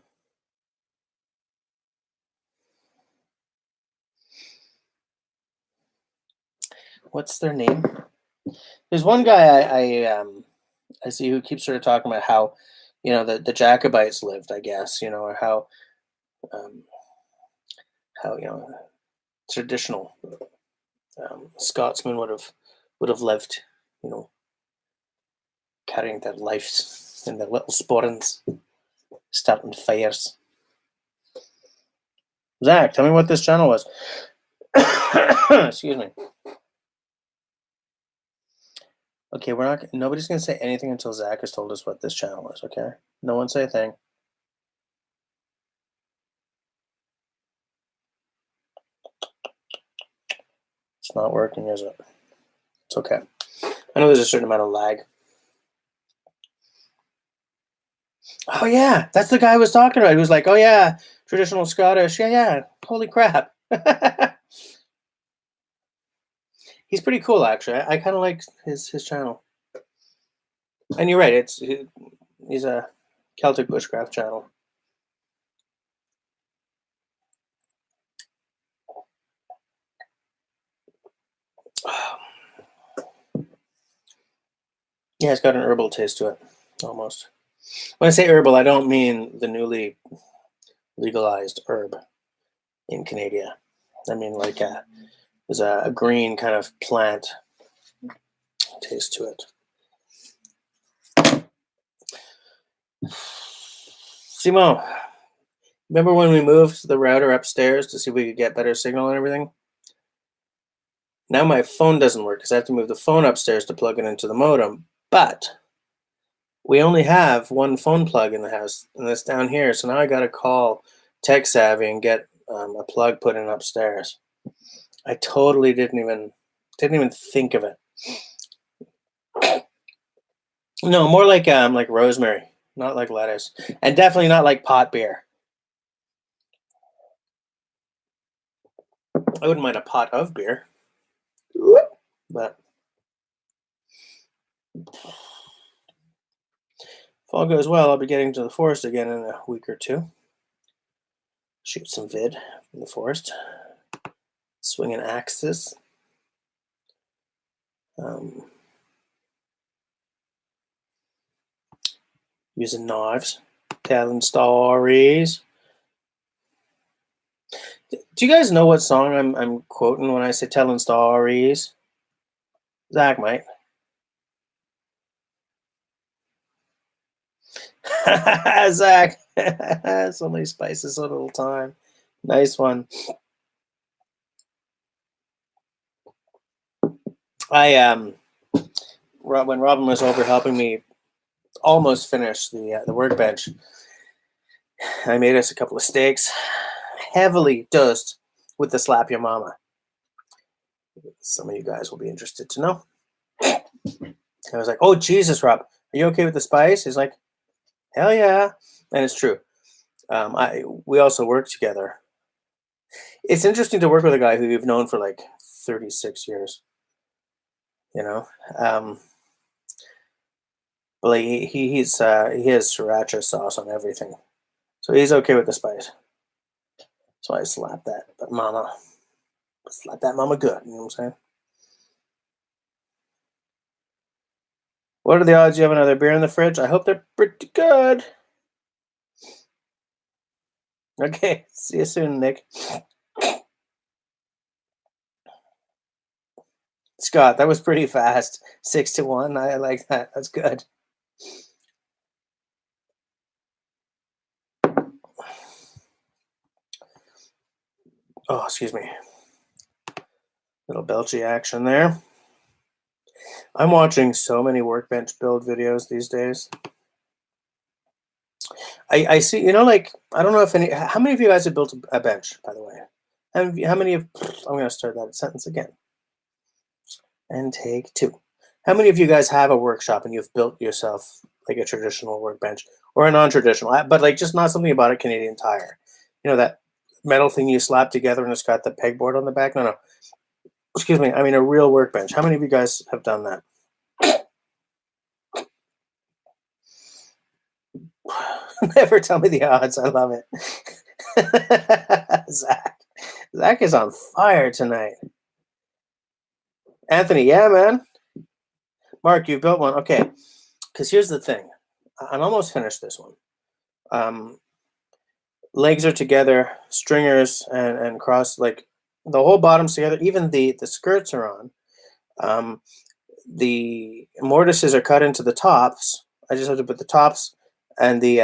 What's their name? There's one guy I see who keeps sort of talking about how, the Jacobites lived, I guess, or um, how traditional Scotsmen would have lived, carrying their lives in their little sporrans, starting fires. Zach, tell me what this channel was. Excuse me. Okay, nobody's gonna say anything until Zach has told us what this channel is, okay? No one say a thing. It's not working, is it? It's okay. I know there's a certain amount of lag. Oh yeah, that's the guy I was talking about. He was like, "Oh yeah, traditional Scottish. Yeah. Holy crap." He's pretty cool, actually. I kind of like his channel. And you're right. He's a Celtic Bushcraft channel. Yeah, it's got an herbal taste to it, almost. When I say herbal, I don't mean the newly legalized herb in Canada. I mean like there's a green kind of plant taste to it. Simon, remember when we moved the router upstairs to see if we could get better signal and everything? Now my phone doesn't work because I have to move the phone upstairs to plug it into the modem. But we only have one phone plug in the house, and it's down here. So now I got to call Tech Savvy and get a plug put in upstairs. I totally didn't even think of it. No, more like rosemary, not like lettuce, and definitely not like pot beer. I wouldn't mind a pot of beer, but if all goes well, I'll be getting to the forest again in a week or two. Shoot some vid in the forest, swinging axes. Using knives, telling stories. Do you guys know what song I'm quoting when I say telling stories? Zach might. Zach. So many spices, so little time. Nice one. When Robin was over helping me almost finish the workbench, I made us a couple of steaks, heavily dosed with the slap your mama. Some of you guys will be interested to know. I was like, "Oh Jesus, Rob, are you okay with the spice?" He's like, "Hell yeah," and it's true. We also work together. It's interesting to work with a guy who you've known for like 36 years. You know, um, but like he has sriracha sauce on everything, so he's okay with the spice. So I slap that mama good. You know what I'm saying? What are the odds you have another beer in the fridge? I hope they're pretty good. Okay, see you soon, Nick. Scott, that was pretty fast. 6-1. I like that. That's good. Oh, excuse me. Little belchy action there. I'm watching so many workbench build videos these days. I see, like, I don't know if how many of you guys have built a bench, by the way? How many of, I'm going to start that sentence again. And take two. How many of you guys have a workshop and you've built yourself like a traditional workbench or a non-traditional, but like just not something about a Canadian Tire? That metal thing you slap together and it's got the pegboard on the back? No. Excuse me. I mean, a real workbench. How many of you guys have done that? Never tell me the odds. I love it. Zach is on fire tonight. Anthony, yeah, man. Mark, you built one. Okay. Because here's the thing. I'm almost finished this one. Legs are together, stringers and cross, like the whole bottom's together. Even the skirts are on. The mortises are cut into the tops. I just have to put the tops and the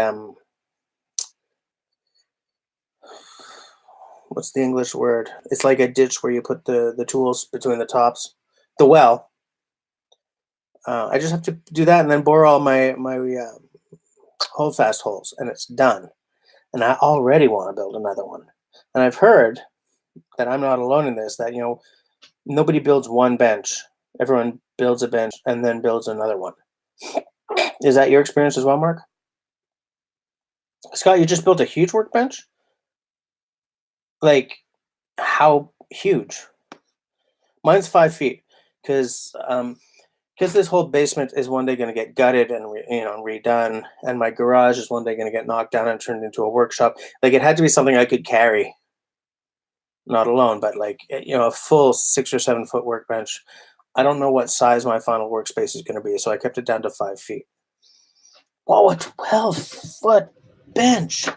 what's the English word? It's like a ditch where you put the tools between the tops. The well. I just have to do that and then bore all my hold fast holes, and it's done. And I already want to build another one. And I've heard that I'm not alone in this. That nobody builds one bench. Everyone builds a bench and then builds another one. Is that your experience as well, Mark? Scott, you just built a huge workbench? Like, how huge? Mine's 5 feet because this whole basement is one day going to get gutted and redone, and my garage is one day going to get knocked down and turned into a workshop. Like, it had to be something I could carry, not alone, but like a full 6 or 7 foot workbench. I don't know what size my final workspace is going to be, so I kept it down to 5 feet. Whoa, a 12-foot bench!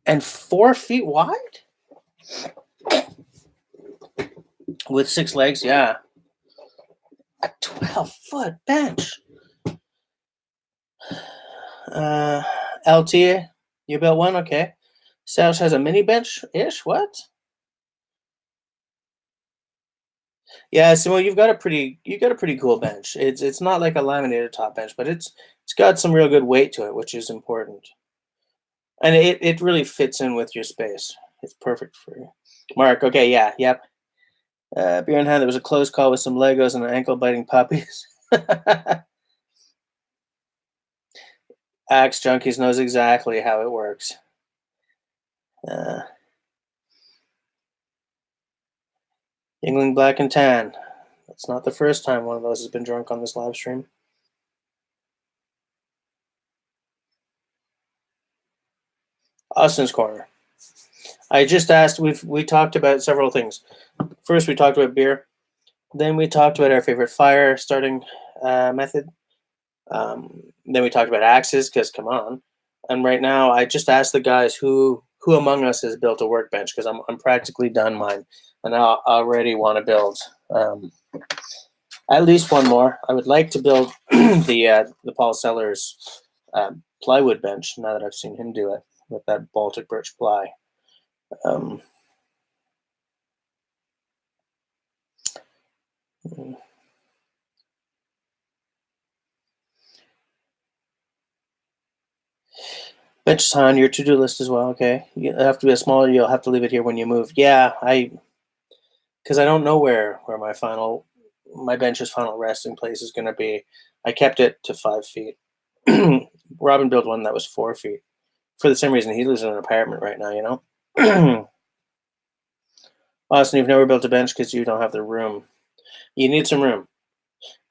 And 4 feet wide? With 6 legs, yeah. A 12-foot bench. LT, you built one? Okay. Serge has a mini bench-ish? What? Yeah, so you've got a pretty cool bench. It's not like a laminated top bench, but it's got some real good weight to it, which is important. And it really fits in with your space. It's perfect for you. Mark, okay, yeah, yep. Beer in hand, there was a close call with some Legos and ankle-biting puppies. Axe Junkies knows exactly how it works. Yingling Black and Tan. That's not the first time one of those has been drunk on this live stream. Austin's Corner. I just asked, we talked about several things. First, we talked about beer. Then we talked about our favorite fire starting method. Then we talked about axes, because come on. And right now, I just asked the guys who among us has built a workbench, because I'm practically done mine, and I already want to build at least one more. I would like to build the Paul Sellers plywood bench, now that I've seen him do it with that Baltic birch ply. Um, Bench is on your to-do list as well. Okay, you have to be a smaller. You'll have to leave it here when you move. Yeah, because I don't know where my bench's final resting place is going to be. I kept it to 5 feet. Robin built one that was 4 feet for the same reason. He lives in an apartment right now. Austin, you've never built a bench because you don't have the room. You need some room.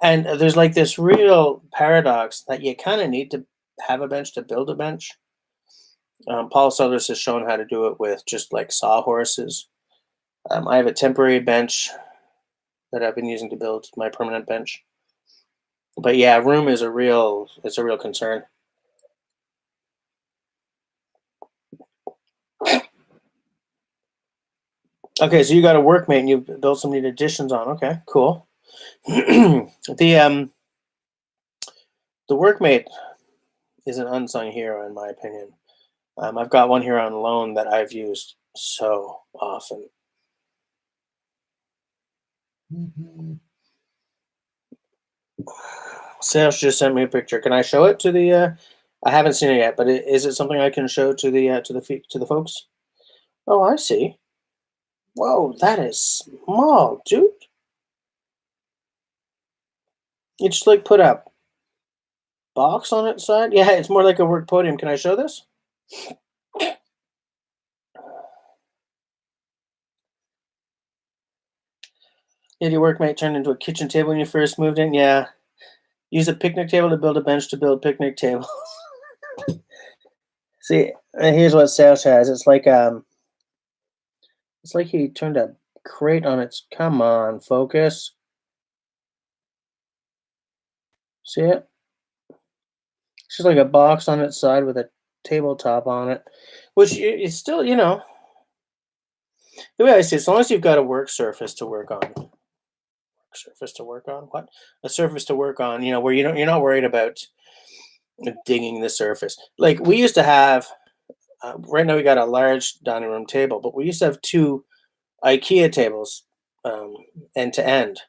And there's like this real paradox that you kind of need to have a bench to build a bench. Paul Sellers has shown how to do it with just like sawhorses. I have a temporary bench that I've been using to build my permanent bench. But yeah, room is it's a real concern. Okay, so you got a workmate and you built some neat additions on. Okay, cool. The the workmate is an unsung hero in my opinion. I've got one here on loan that I've used so often. Sales just sent me a picture. Can I show it to the? I haven't seen it yet, but is it something I can show to the folks? Oh, I see. Whoa, that is small, dude. You just like put a box on its side. Yeah, it's more like a work podium. Can I show this? Did your workmate turn into a kitchen table when you first moved in? Yeah. Use a picnic table to build a bench to build picnic table. See, here's what Sales has. It's like he turned a crate on its. Come on, focus. See it? It's just like a box on its side with a tabletop on it, which is still, the way I see it, as long as you've got a work surface to work on. Surface to work on? What? A surface to work on, where you're not worried about digging the surface. Like we used to have, right now we got a large dining room table, but we used to have two IKEA tables, end to end.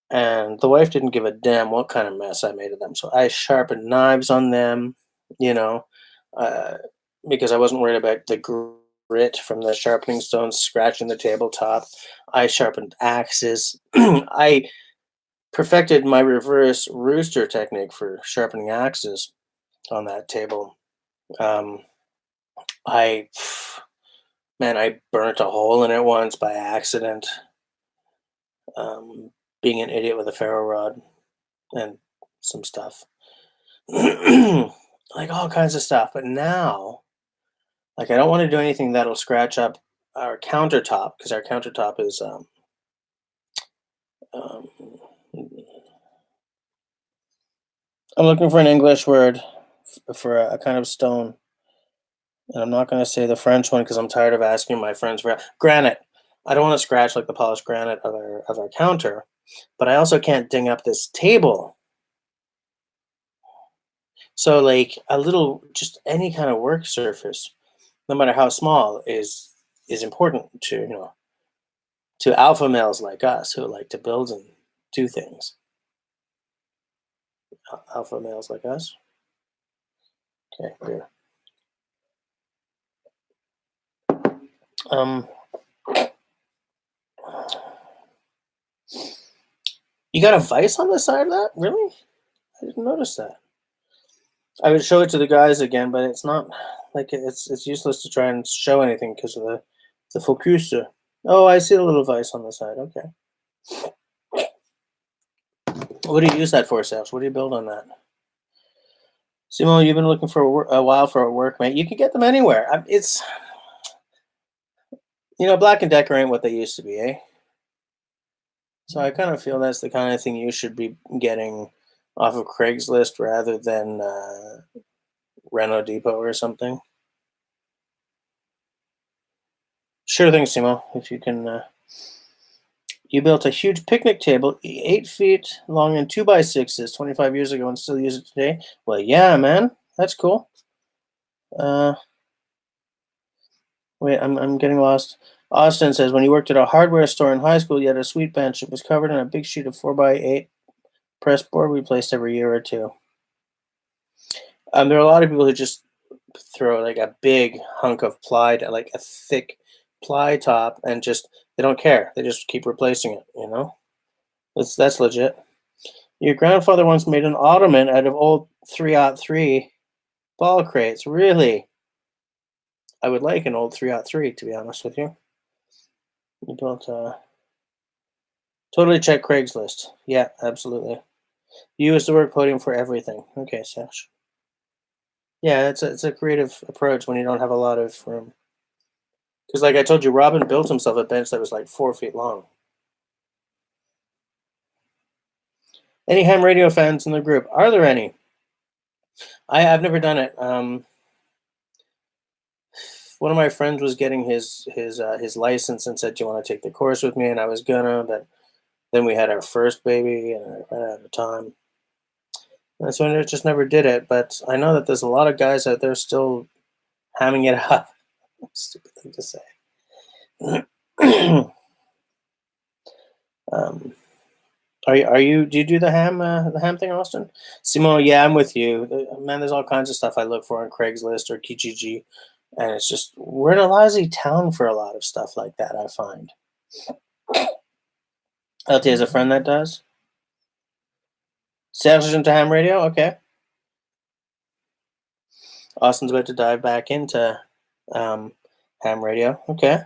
And the wife didn't give a damn what kind of mess I made of them. So I sharpened knives on them, you know, uh, because I wasn't worried about the grit from the sharpening stones scratching the tabletop. I sharpened axes. I perfected my reverse rooster technique for sharpening axes on that table. Um, I, man, I burnt a hole in it once by accident, um, being an idiot with a ferro rod and some stuff. Like all kinds of stuff. But now, like, I don't want to do anything that'll scratch up our countertop because our countertop is um, I'm looking for an English word for a kind of stone, and I'm not going to say the French one because I'm tired of asking my friends for granite. I don't want to scratch like the polished granite of our counter, but I also can't ding up this table. So like a little, just any kind of work surface, no matter how small, is important to to alpha males like us who like to build and do things. Alpha males like us. Okay, here. Um, you got a vice on the side of that? Really? I didn't notice that. I would show it to the guys again, but it's not like it's useless to try and show anything because of the focus. Oh, I see the little vice on the side. Okay. What do you use that for, Sal? What do you build on that? Simo, you've been looking for a while for a workmate. You can get them anywhere. It's Black and Decker ain't what they used to be, eh? So I kind of feel that's the kind of thing you should be getting off of Craigslist rather than Reno Depot or something. Sure thing, Simo. If you can, you built a huge picnic table, 8 feet long and 2x6s 25 years ago and still use it today. Well, yeah, man, that's cool. Uh, Wait, I'm getting lost. Austin says when he worked at a hardware store in high school, you had a sweet bench. It was covered in a big sheet of 4x8 press board we placed every year or two. There are a lot of people who just throw like a big hunk of ply, like a thick ply top, and just they don't care. They just keep replacing it. That's legit. Your grandfather once made an ottoman out of old 303 ball crates. Really? I would like an old 303, to be honest with you. You don't totally check Craigslist. Yeah, absolutely. You use the word podium for everything. Okay, Sash. Yeah, it's a creative approach when you don't have a lot of room. Because, like I told you, Robin built himself a bench that was like 4 feet long. Any ham radio fans in the group? Are there any? I've never done it. One of my friends was getting his license and said, "Do you want to take the course with me?" And I was gonna, but then we had our first baby, and I ran out of time. And so I just never did it. But I know that there's a lot of guys out there still hamming it up. Stupid thing to say. um, are you? Do you do the ham thing, Austin? Simone, yeah, I'm with you. Man, there's all kinds of stuff I look for on Craigslist or Kijiji, and it's just we're in a lousy town for a lot of stuff like that. I find. LT has a friend that does. Serge into ham radio. Okay. Austin's about to dive back into um, ham radio. Okay.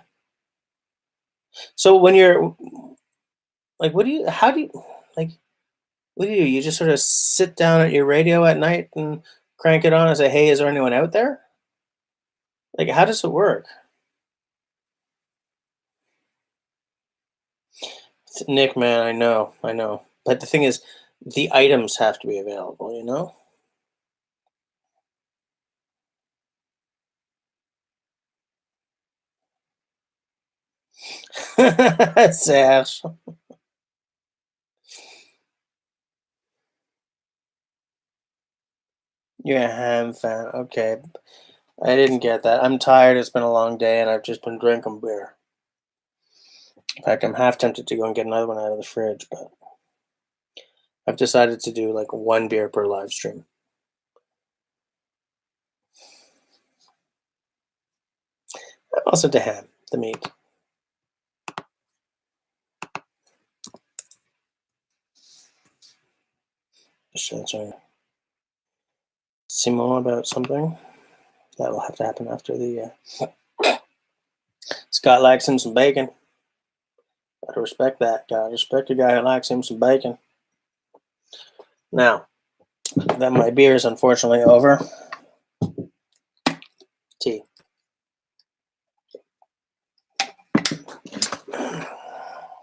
So when you're like, what do you? How do you like? What do you do? You just sort of sit down at your radio at night and crank it on and say, "Hey, is there anyone out there?" Like, how does it work? Nick, man, I know. But the thing is, the items have to be available, you know? Serge, you're a ham fan. Okay. I didn't get that. I'm tired. It's been a long day and I've just been drinking beer. In fact, I'm half tempted to go and get another one out of the fridge, but I've decided to do like one beer per live stream. I'm also to ham, the meat. Just answering Simon about something. That will have to happen after the Scott likes him some bacon. Gotta respect that. Gotta respect a guy who likes him some bacon. Now, that my beer is unfortunately over. Tea.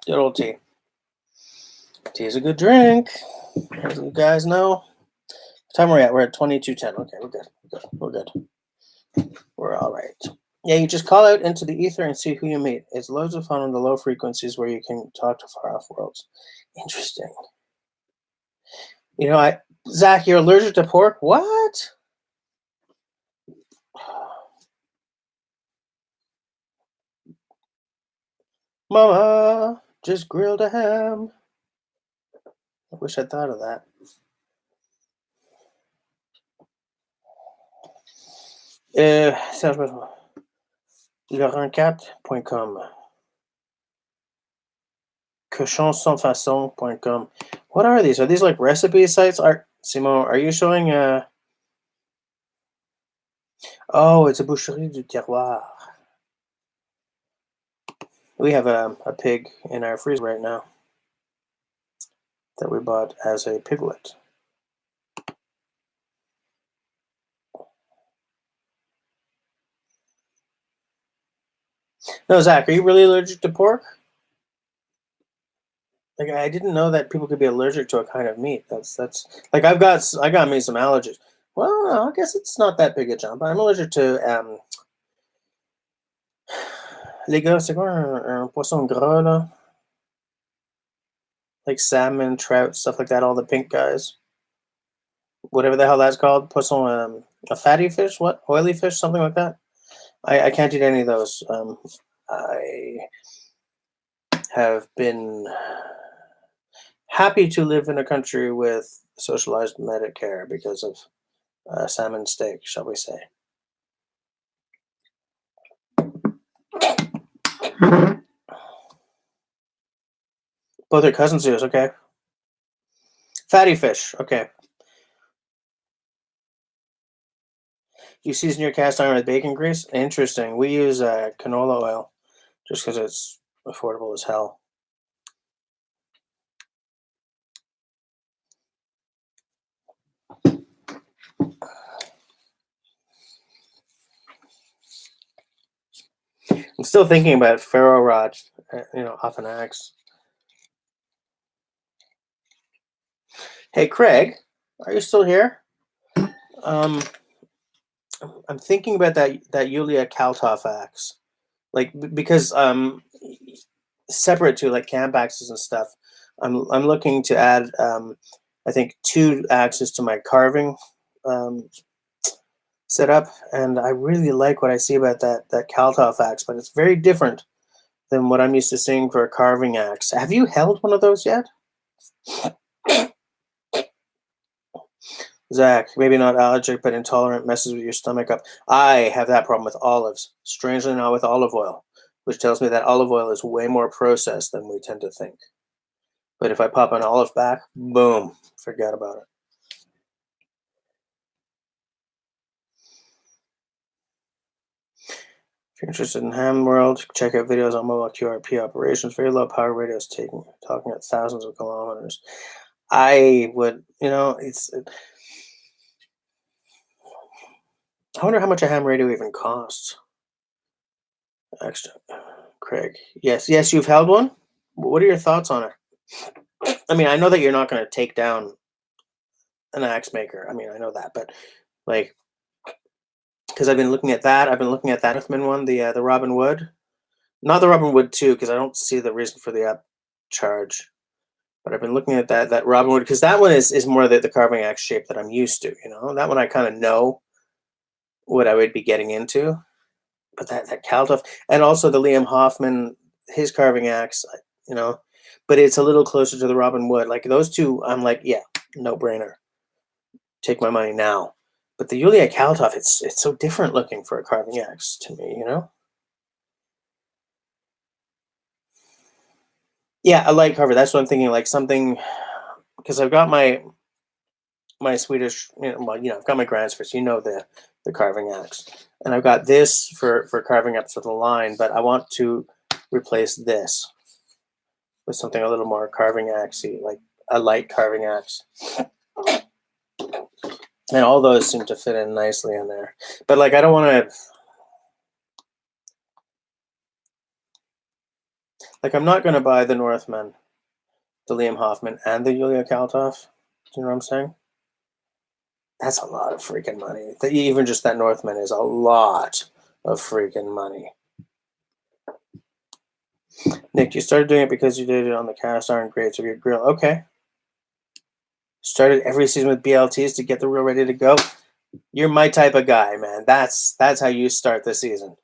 Good old tea. Tea is a good drink. As you guys know. What time are we at? We're at 22:10. Okay, we're good. We're good. We're all right. Yeah, you just call out into the ether and see who you meet. It's loads of fun on the low frequencies where you can talk to far off worlds. Interesting. Zach, you're allergic to pork? What? Mama just grilled a ham. I wish I'd thought of that. Serge, le24.com. Cochonsansfaçon.com. What are these? Are these like recipe sites? Simon, are you showing oh, it's a boucherie du terroir. We have a pig in our freezer right now that we bought as a piglet. No, Zach, are you really allergic to pork? Like, I didn't know that people could be allergic to a kind of meat. That's like I got me some allergies. Well, I guess it's not that big a jump. I'm allergic to les gars, c'est quoi un poisson gras là? Like salmon, trout, stuff like that. All the pink guys, whatever the hell that's called. Poisson, a fatty fish, what? Oily fish, something like that. I can't eat any of those. I have been happy to live in a country with socialized Medicare because of salmon steak, shall we say. Both are cousins of yours, okay. Fatty fish, okay. You season your cast iron with bacon grease? Interesting. We use canola oil just because it's affordable as hell. I'm still thinking about ferro rod, off an axe. Hey, Craig, are you still here? Um, I'm thinking about that Yulia Kaltov axe, like because separate to like camp axes and stuff. I'm looking to add I think 2 axes to my carving setup, and I really like what I see about that Kaltov axe, but it's very different than what I'm used to seeing for a carving axe. Have you held one of those yet? Zach, maybe not allergic, but intolerant, messes with your stomach up. I have that problem with olives, strangely not with olive oil, which tells me that olive oil is way more processed than we tend to think. But if I pop an olive back, boom, forget about it. If you're interested in ham world, check out videos on mobile QRP operations. Very low power radios talking at thousands of kilometers. I would, I wonder how much a ham radio even costs. Extra, Craig. Yes, you've held one. What are your thoughts on it? I mean, I know that you're not going to take down an axe maker. I mean, I know that, but like, because I've been looking at that. I've been looking at that Huffman one, the Robin Wood, not the Robin Wood 2, because I don't see the reason for the upcharge. But I've been looking at that Robin Wood because that one is more the carving axe shape that I'm used to. That one I kind of know what I would be getting into. But that Kaltoff and also the Liam Hoffman, his carving axe, but it's a little closer to the Robin Wood. Like those two, I'm like, yeah, no brainer. Take my money now. But the Yulia Kaltoff, it's so different looking for a carving axe to me. Yeah, a light carver. That's what I'm thinking. Like something, because I've got my Swedish, I've got my Gränsfors, the carving axe, and I've got this for carving up to the line. But I want to replace this with something a little more carving axey, like a light carving axe. And all those seem to fit in nicely in there. But like, I don't want to, like, I'm not going to buy the Northman, the Liam Hoffman, and the Yulia Kaltov. Do you know what I'm saying? That's a lot of freaking money. Even just that Northman is a lot of freaking money. Nick, you started doing it because you did it on the cast iron grates of your grill. Okay. Started every season with BLTs to get the reel ready to go. You're my type of guy, man. That's how you start the season.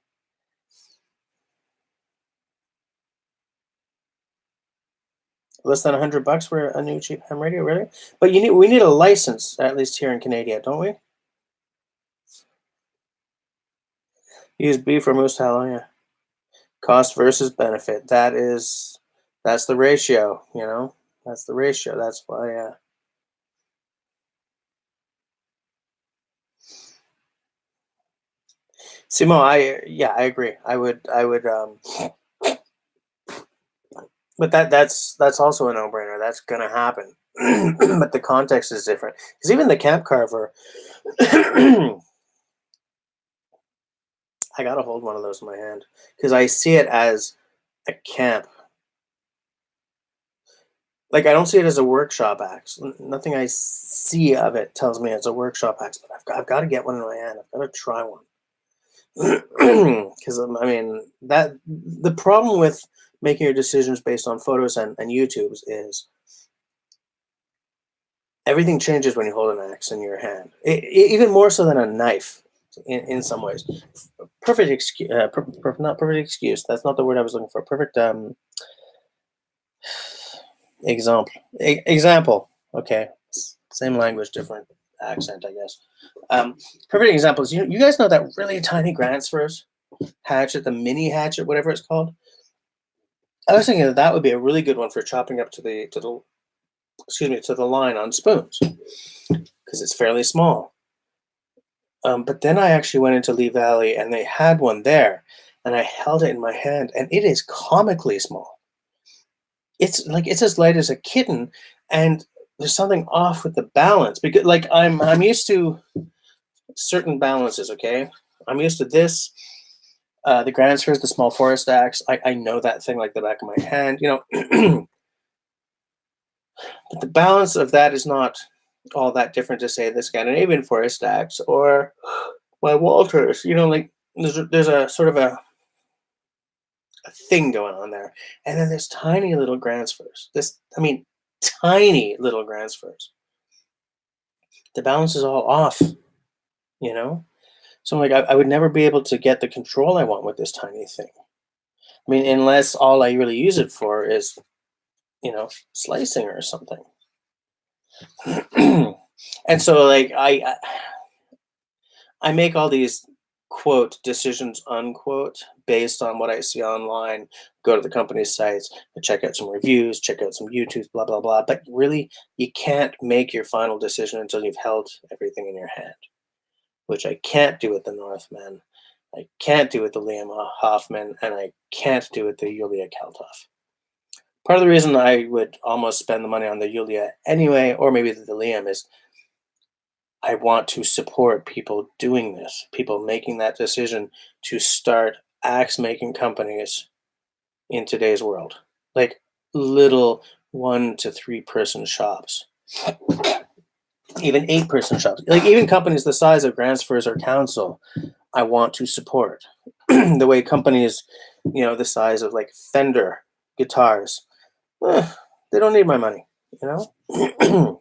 Less than $100 for a new cheap ham radio, really? But we need a license, at least here in Canada, don't we? Use beef or moose tallow, yeah. Cost versus benefit. That's the ratio, That's the ratio. That's why Simo, I agree. I would but that's also a no-brainer. That's gonna happen. But the context is different. Because even the camp carver I gotta hold one of those in my hand. Because I see it as a camp. Like I don't see it as a workshop axe. Nothing I see of it tells me it's a workshop axe, but I've got to get one in my hand. I've got to try one. Because I mean that the problem with making your decisions based on photos and YouTube's is everything changes when you hold an axe in your hand. Even more so than a knife in some ways. perfect excuse, not perfect excuse. That's not the word I was looking for. Perfect example. Example. Okay, same language, different accent, I guess. Um, Perfect examples. You guys know that really tiny transfers hatchet, the mini hatchet, whatever it's called. I was thinking that that would be a really good one for chopping up to the excuse me, to the line on spoons because it's fairly small. But then I actually went into Lee Valley and they had one there, and I held it in my hand, and it is comically small. It's like it's as light as a kitten, and there's something off with the balance because like I'm used to certain balances. Okay, I'm used to this. The Gransfers, the small forest axe. I know that thing like the back of my hand. But the balance of that is not all that different to say the Scandinavian forest axe or my Walters. Like there's a sort of a thing going on there, and then there's tiny little Gransfers. I mean, tiny little Gransfers. The balance is all off. You know, so I'm like I would never be able to get the control I want with this tiny thing. I mean, unless all I really use it for is slicing or something. And so like I make all these quote decisions unquote based on what I see online. Go to the company's sites, check out some reviews, check out some YouTube's, blah blah blah. But really, you can't make your final decision until you've held everything in your hand, which I can't do with the Northman. I can't do with the Liam Hoffman, and I can't do with the Yulia Kaltov. Part of the reason I would almost spend the money on the Yulia anyway, or maybe the Liam, is I want to support people doing this, people making that decision to start axe making companies in today's world. Like little 1 to 3 person shops, even 8 person shops, like even companies the size of Gransfers or Council, I want to support. The way companies, the size of like Fender guitars, they don't need my money, you know?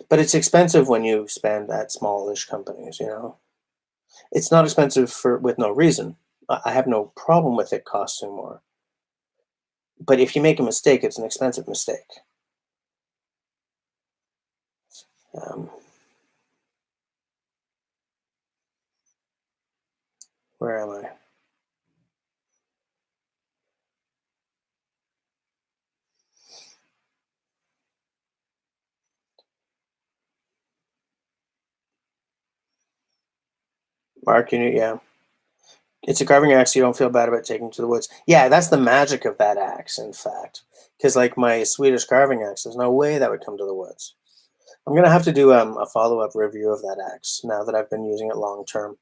But it's expensive when you spend at smallish companies. It's not expensive for with no reason. I have no problem with it costing more. But if you make a mistake, it's an expensive mistake. Um, where am I? Mark, yeah. It's a carving axe. You don't feel bad about taking to the woods. Yeah, that's the magic of that axe, in fact. Because like my Swedish carving axe, there's no way that would come to the woods. I'm gonna have to do a follow-up review of that axe now that I've been using it long term.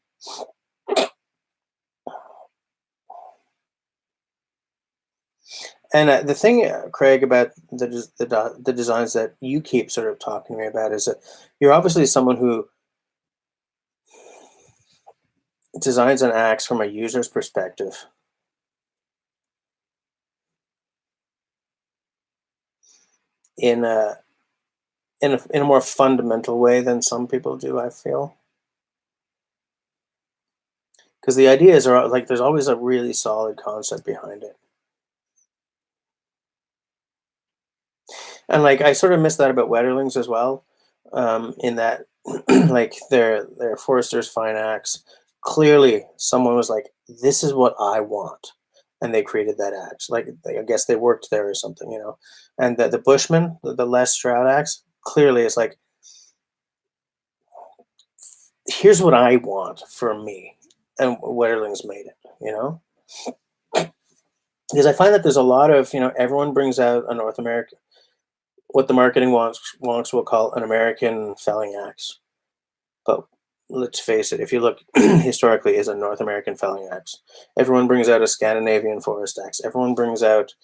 And the thing, Craig, about the designs that you keep sort of talking to me about is that you're obviously someone who designs an axe from a user's perspective in a more fundamental way than some people do. I feel because the ideas are like there's always a really solid concept behind it, and like I sort of miss that about Wetterlings as well, in that like their Forester's Fine Axe. Clearly, someone was like, "This is what I want," and they created that axe. Like I guess they worked there or something. And the Bushman, the Les Stroud axe, clearly is like, "Here's what I want for me," and Wetterlings made it. Because I find that there's a lot of everyone brings out a North American, what the marketing wonks will call an American felling axe. But let's face it, if you look historically, is a North American felling axe. Everyone brings out a Scandinavian forest axe. Everyone brings out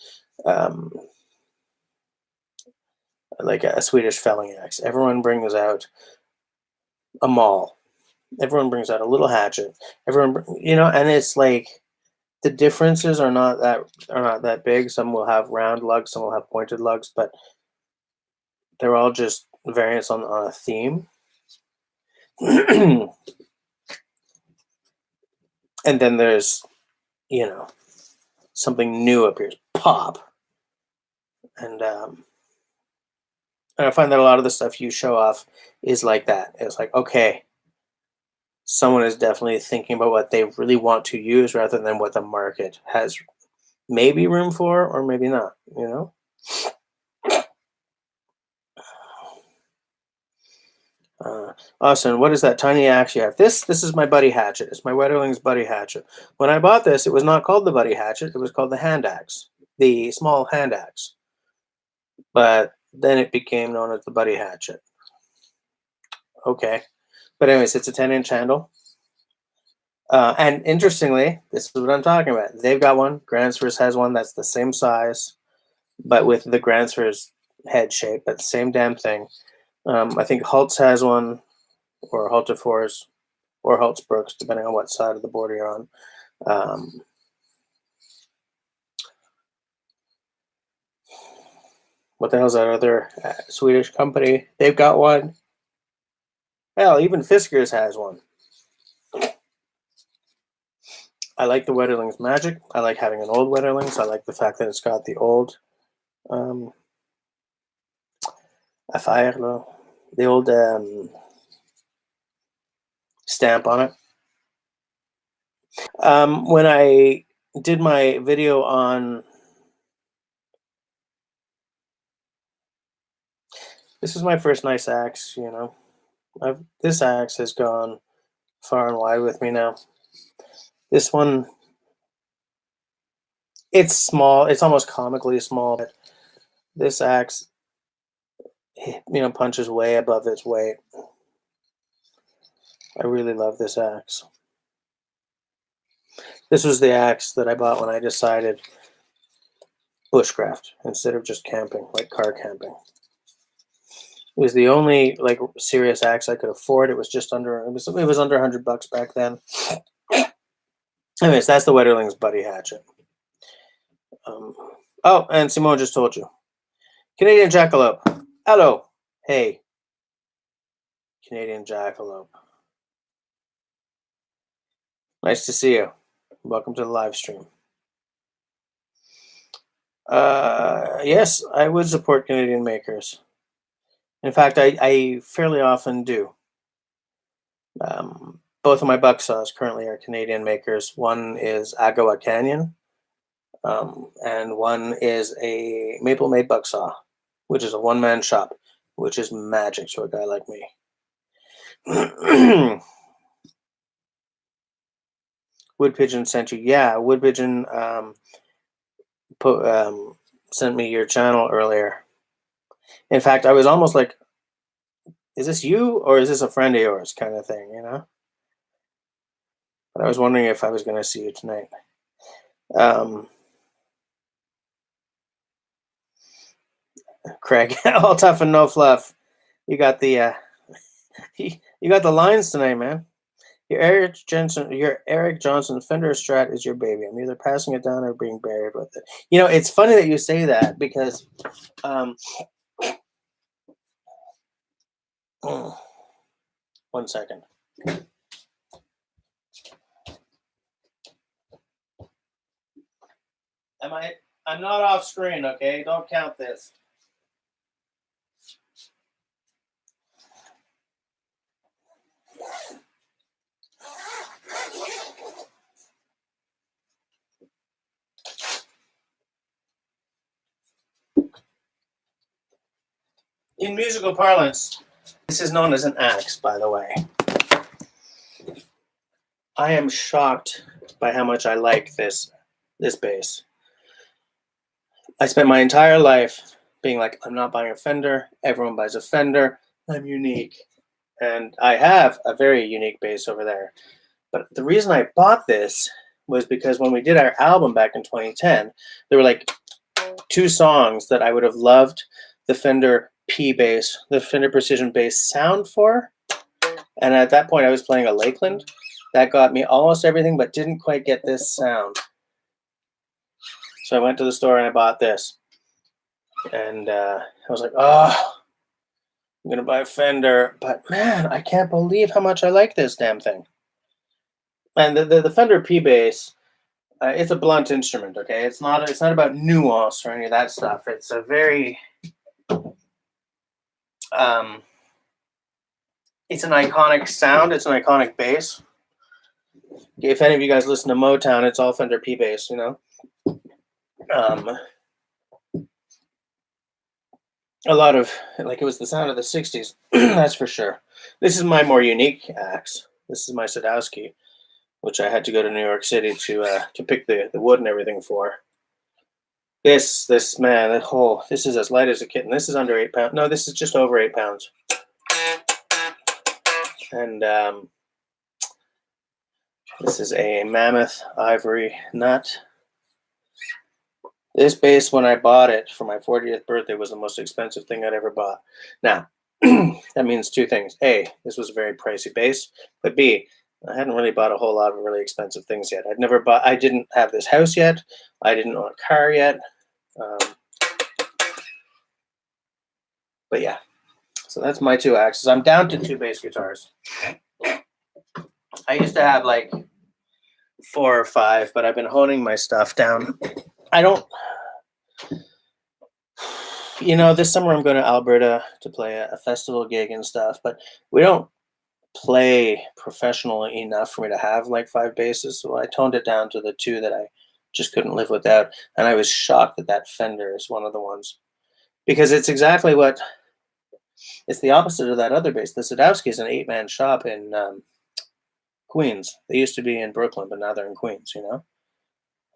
um, like a Swedish felling axe. Everyone brings out a maul. Everyone brings out a little hatchet. And it's like the differences are not that big. Some will have round lugs, some will have pointed lugs, but they're all just variants on a theme. And then there's, you know, something new appears, pop, and I find that a lot of the stuff you show off is like that. It's like, okay, someone is definitely thinking about what they really want to use rather than what the market has maybe room for or maybe not, you know? Austin, what is that tiny axe you have? This is my buddy hatchet. It's my Wetterling's buddy hatchet. When I bought this, it was not called the buddy hatchet. It was called the hand axe, the small hand axe. But then it became known as the buddy hatchet. Okay. But anyways, it's a 10-inch handle. And interestingly, this is what I'm talking about. They've got one. Gransfors has one that's the same size, but with the Gransfors head shape, but same damn thing. I think Haltz has one, or Halterfors, or Haltzbrooks, depending on what side of the border you're on. What the hell's that other Swedish company? They've got one. Hell, even Fiskars has one. I like the Wetterling's magic. I like having an old Wetterling's. I like the fact that it's got the old Affaire, the old stamp on it. When I did my video on this is my first nice axe, you know. This axe has gone far and wide with me now. This one, it's small. It's almost comically small, but this axe, you know, punches way above its weight. I really love this axe. This was the axe that I bought when I decided bushcraft instead of just camping, like car camping. It was the only like serious axe I could afford. It was just under it was under $100 back then. Anyways, that's the Wetterling's buddy hatchet. Oh, and Simone just told you. Canadian jackalope. Hello. Hey. Canadian jackalope. Nice to see you. Welcome to the live stream. Yes, I would support Canadian makers. In fact, I fairly often do. Both of my buck saws currently are Canadian makers. One is Agua Canyon, and one is a Maple Made buck saw, which is a one-man shop, which is magic to a guy like me. Wood Pigeon sent you. Yeah, Wood Pigeon sent me your channel earlier. In fact, I was almost like, is this you or is this a friend of yours kind of thing, you know? But I was wondering if I was going to see you tonight. Craig, all tough and no fluff. You got the you got the lines tonight, man. Your Eric Johnson Fender Strat is your baby. I'm either passing it down or being buried with it. You know, it's funny that you say that because one second. I'm not off screen, okay? Don't count this. In musical parlance, this is known as an axe, by the way. I am shocked by how much I like this bass. I spent my entire life being like, I'm not buying a Fender. Everyone buys a Fender. I'm unique. And I have a very unique bass over there. But the reason I bought this was because when we did our album back in 2010, there were like 2 songs that I would have loved the Fender P bass, the Fender Precision bass sound for. And at that point, I was playing a Lakeland. That got me almost everything, but didn't quite get this sound. So I went to the store and I bought this. And I was like, oh, I'm going to buy a Fender. But man, I can't believe how much I like this damn thing. And the Fender P bass, it's a blunt instrument. Okay, it's not about nuance or any of that stuff. It's a very um, it's an iconic sound. It's an iconic bass. If any of you guys listen to Motown, it's all Fender P bass. Um, a lot of like it was the sound of the '60s. That's for sure. This is my more unique axe. This is my Sadowski, which I had to go to New York City to pick the wood and everything for. This man, this is as light as a kitten. This is under 8 pounds. No, this is just over 8 pounds. And this is a mammoth ivory nut. This bass, when I bought it for my 40th birthday, was the most expensive thing I'd ever bought. Now, that means two things. A, this was a very pricey bass, but B, I hadn't really bought a whole lot of really expensive things yet. I didn't have this house yet. I didn't own a car yet. But yeah, so that's my two axes. I'm down to two bass guitars. I used to have like 4 or 5, but I've been honing my stuff down. I don't, this summer I'm going to Alberta to play a festival gig and stuff, but we don't play professional enough for me to have like 5 basses. So I toned it down to the 2 that I just couldn't live without. And I was shocked that Fender is one of the ones, because it's the opposite of that other bass. The Sadowski is an 8-man shop in Queens. They used to be in Brooklyn, but now they're in Queens,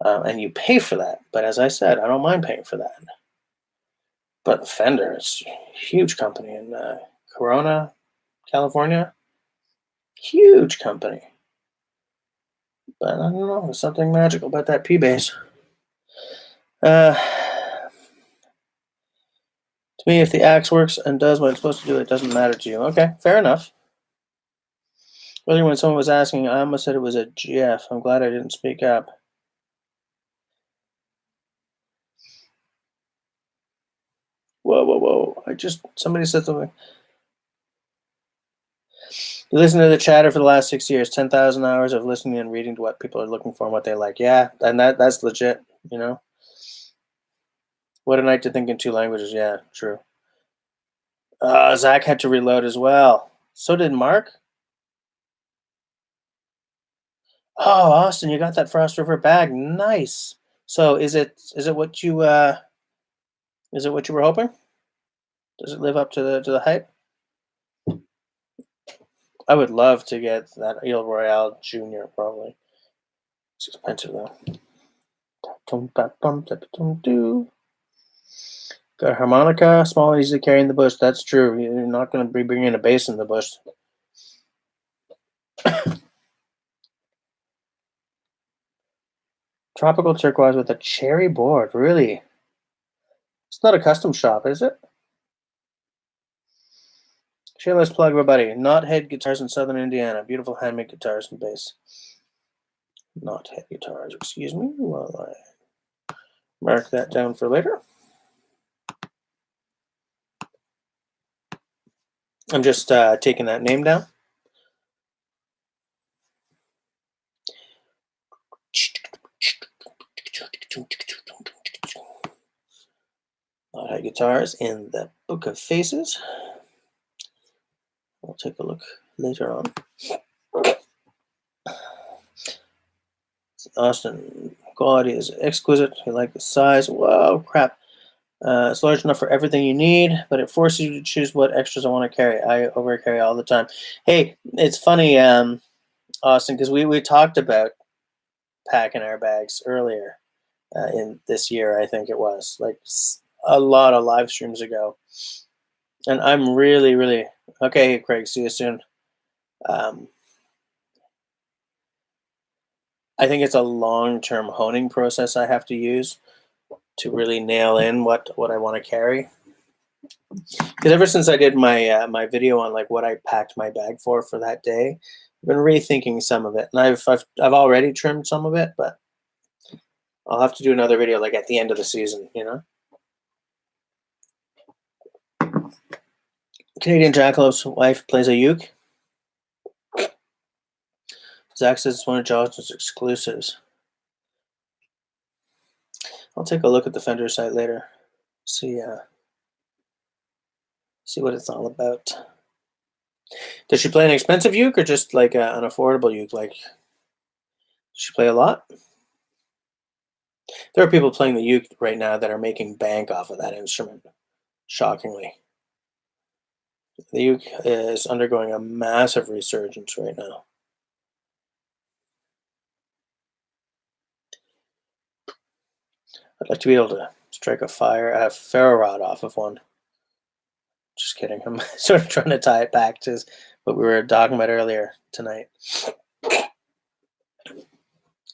and you pay for that. But as I said, I don't mind paying for that. But Fender is a huge company in Corona, California. Huge company. But I don't know, there's something magical about that P bass. To me, if the axe works and does what it's supposed to do, it doesn't matter to you. Okay, fair enough. Earlier when someone was asking, I almost said it was a GF. I'm glad I didn't speak up. Whoa. Somebody said something. You listen to the chatter for the last 6 years, 10,000 hours of listening and reading to what people are looking for and what they like. Yeah, and that's legit, What a night to think in 2 languages. Yeah, true. Zach had to reload as well. So did Mark. Oh, Austin, you got that Frost River bag. Nice. So is it what you were hoping? Does it live up to the hype? I would love to get that Il Royale Junior. Probably it's expensive though. Got a harmonica, small and easy to carry in the bush. That's true. You're not going to be bringing a bass in the bush. Tropical turquoise with a cherry board. Really? It's not a custom shop, is it? Sheila's plug, everybody. Knothead Guitars in Southern Indiana. Beautiful handmade guitars and bass. Knothead Guitars, excuse me, while I mark that down for later. I'm just taking that name down. Knothead Guitars in the Book of Faces. We'll take a look later on. Austin, quality is exquisite. You like the size. Whoa, crap. It's large enough for everything you need, but it forces you to choose what extras I want to carry. I overcarry all the time. Hey, it's funny, Austin, because we talked about packing our bags earlier in this year, I think it was, like a lot of live streams ago. And I'm really, really, okay, Craig, see you soon. I think it's a long-term honing process I have to use to really nail in what I want to carry. Because ever since I did my my video on like what I packed my bag for that day, I've been rethinking some of it, and I've already trimmed some of it, but I'll have to do another video like at the end of the season, Canadian Jackalop's wife plays a uke. Zach says it's one of Johnson's exclusives. I'll take a look at the Fender site later. See what it's all about. Does she play an expensive uke or just like an affordable uke? Like, does she play a lot? There are people playing the uke right now that are making bank off of that instrument. Shockingly, the uke is undergoing a massive resurgence right now. I'd like to be able to strike a ferro rod off of one. Just kidding. I'm sort of trying to tie it back to what we were talking about earlier tonight.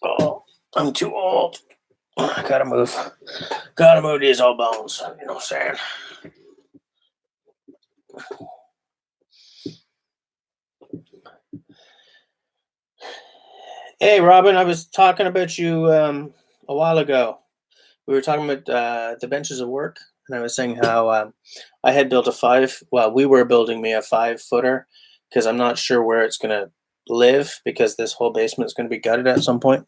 Oh, I'm too old. I gotta move. Gotta move these old bones. You know what I'm saying? Hey, Robin, I was talking about you a while ago. We were talking about the benches of work, and I was saying how I had built we were building me a 5-footer because I'm not sure where it's going to live because this whole basement is going to be gutted at some point.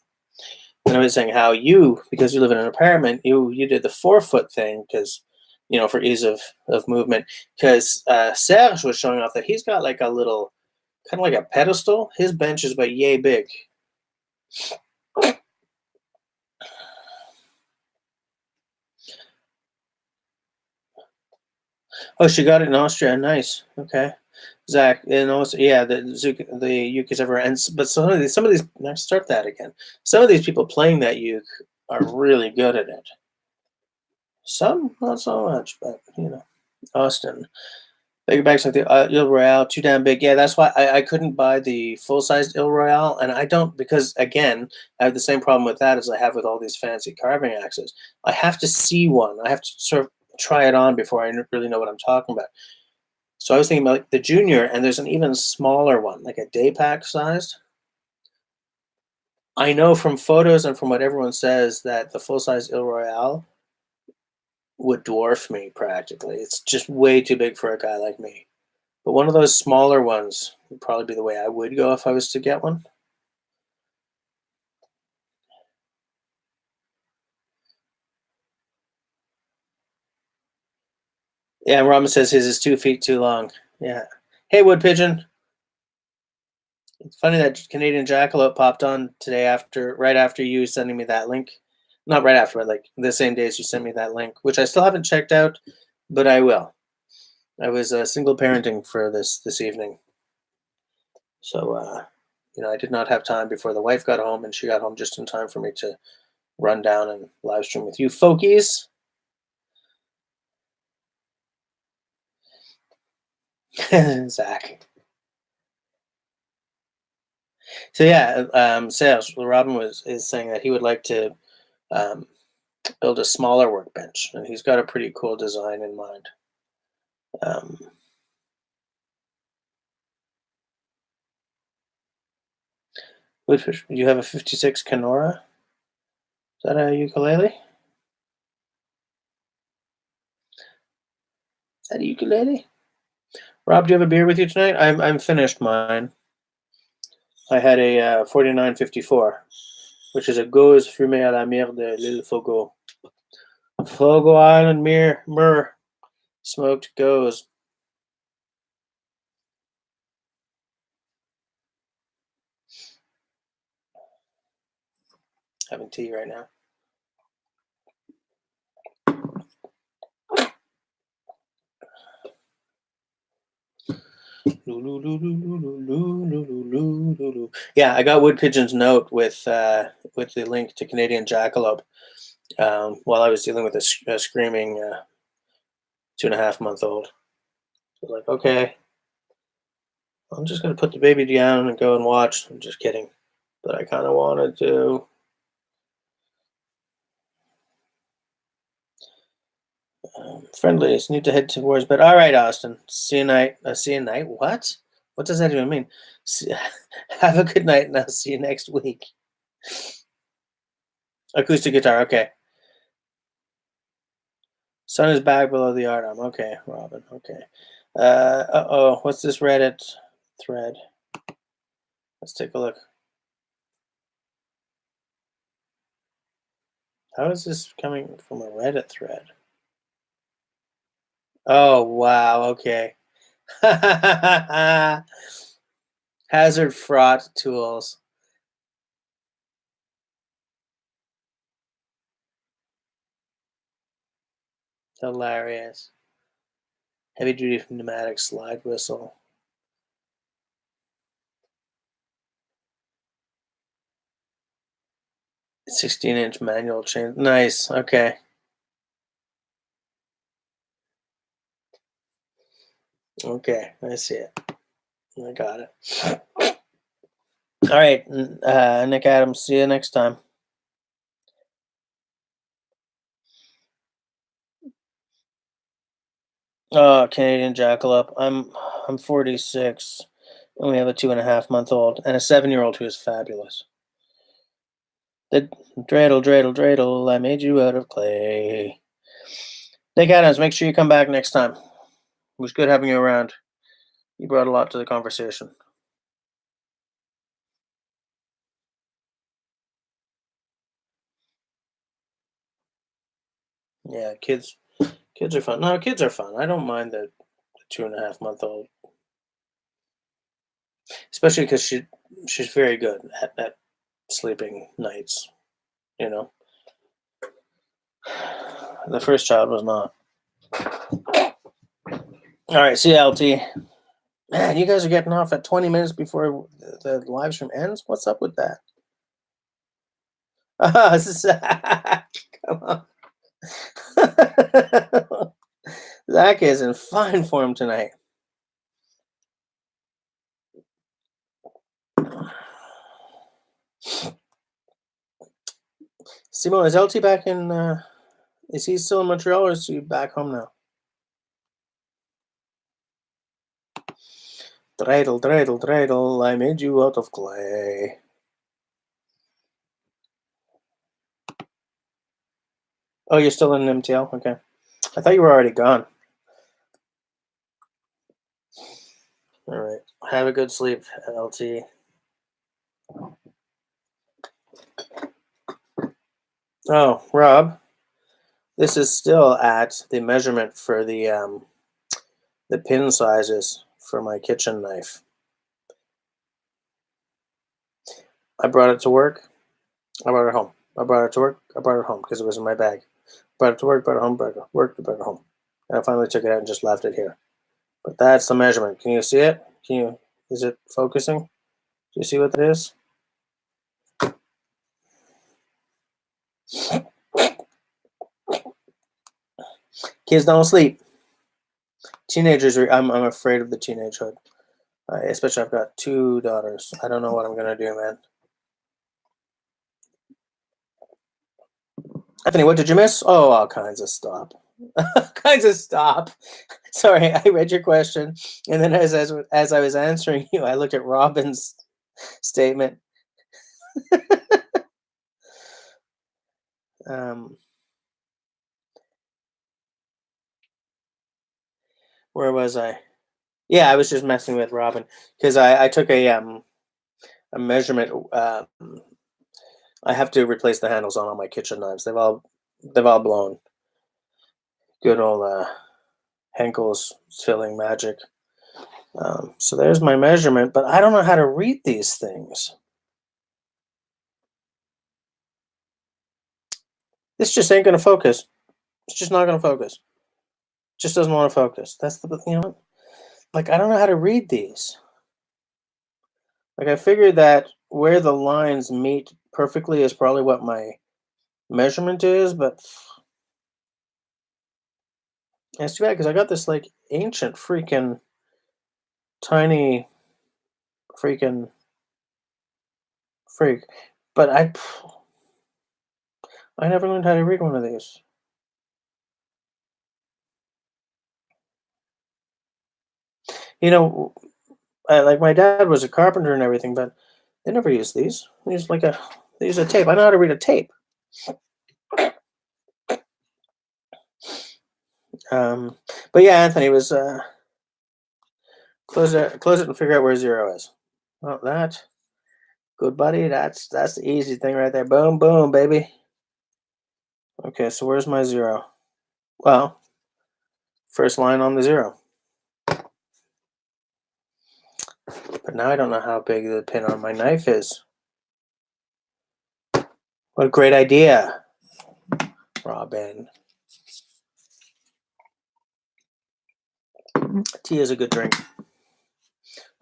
And I was saying how because you live in an apartment, you did the 4-foot thing because, for ease of movement. Because Serge was showing off that he's got like a little, kind of like a pedestal. His bench is about yay big. Oh, she got it in Austria. Nice. Okay. Zach, and also, yeah, the uke is ever, but some of these, let's start that again. Some of these people playing that uke are really good at it. Some, not so much, but Austin. Big bags like the Il Royale, too damn big. Yeah, that's why I couldn't buy the full-sized Il Royale, and I don't, because again, I have the same problem with that as I have with all these fancy carving axes. I have to see one. I have to sort of try it on before I really know what I'm talking about. So I was thinking about like the junior, and there's an even smaller one, like a day pack sized. I know from photos and from what everyone says that the full-size Il Royale would dwarf me practically. It's just way too big for a guy like me. But one of those smaller ones would probably be the way I would go if I was to get one. Yeah, and Robin says his is 2 feet too long. Yeah. Hey, Wood Pigeon. It's funny that Canadian Jackalope popped on today right after you sending me that link. Not right after, but like the same day as you sent me that link, which I still haven't checked out, but I will. I was single parenting for this evening. So, I did not have time before the wife got home, and she got home just in time for me to run down and live stream with you folkies. Zach. So yeah, Serge Robin is saying that he would like to um, build a smaller workbench, and he's got a pretty cool design in mind. Woodfish, you have a 56 Kenora? Is that a ukulele? Is that a ukulele? Rob, do you have a beer with you tonight? I'm finished mine. I had a 4954, which is a Gauze Fumé à la Mire de l'Île Fogo. Fogo Island Myrrh smoked Gauze. Having tea right now. Yeah, I got Wood Pigeon's note with the link to Canadian Jackalope while I was dealing with a screaming 2.5-month-old. I was like, okay, I'm just gonna put the baby down and go and watch. I'm just kidding, but I kind of wanted to. Friendlies need to head towards bed. All right, Austin. See you night. See you night. What? What does that even mean? Have a good night, and I'll see you next week. Acoustic guitar. Okay. Sun is back below the art arm. Okay, Robin. Okay. Uh-oh. What's this Reddit thread? Let's take a look. How is this coming from a Reddit thread? Oh, wow, okay. Hazard fraught tools. Hilarious. Heavy duty pneumatic slide whistle. 16-inch manual chain. Nice. Okay. Okay. I see it. I got it. All right. Nick Adams. See you next time. Oh, Canadian jackalope. I'm 46, and we have a 2.5-month-old and a 7-year-old who is fabulous. The dreidel, dreidel, dreidel. I made you out of clay. Nick Adams. Make sure you come back next time. It was good having you around. You brought a lot to the conversation. Yeah, kids are fun. No, kids are fun. I don't mind the 2.5-month-old, especially because she's very good at sleeping nights. You know, the first child was not. All right, see you, LT. Man, you guys are getting off at 20 minutes before the live stream ends. What's up with that? Come on. Zach is in fine form tonight. Simon, is LT back in? Is he still in Montreal, or is he back home now? Dreidel, dreidel, dreidel, I made you out of clay. Oh, you're still in MTL? Okay. I thought you were already gone. All right. Have a good sleep, LT. Oh, Rob, this is still at the measurement for the pin sizes for my kitchen knife. I brought it to work. I brought it home. I brought it to work. I brought it home because it was in my bag. Brought it to work, brought it home, brought it to work, brought it home. And I finally took it out and just left it here. But that's the measurement. Can you see it? Is it focusing? Do you see what that is? Kids don't sleep. Teenagers are. I'm afraid of the teenagehood. Especially I've got 2 daughters. I don't know what I'm gonna do, man. Anthony, what did you miss? Oh, all kinds of stuff. Kinds of stuff. Sorry, I read your question, and then as I was answering you, I looked at Robin's statement. Where was I? Yeah, I was just messing with Robin because I took a measurement. I have to replace the handles on all my kitchen knives. They've all blown. Good old Henkel's filling magic. So there's my measurement, but I don't know how to read these things. This just ain't gonna focus. It's just not gonna focus. Just doesn't want to focus. That's the like I don't know how to read these. Like I figured that where the lines meet perfectly is probably what my measurement is, but it's too bad because I got this like ancient freaking tiny freaking freak, but I never learned how to read one of these. You know, like my dad was a carpenter and everything, but they never used these. They use a tape. I know how to read a tape. But yeah, Anthony was close it and figure out where 0 is. Well, that good buddy. That's the easy thing right there. Boom, boom, baby. Okay, so where's my 0? Well, first line on the 0. But now I don't know how big the pin on my knife is. What a great idea, Robin. Tea is a good drink.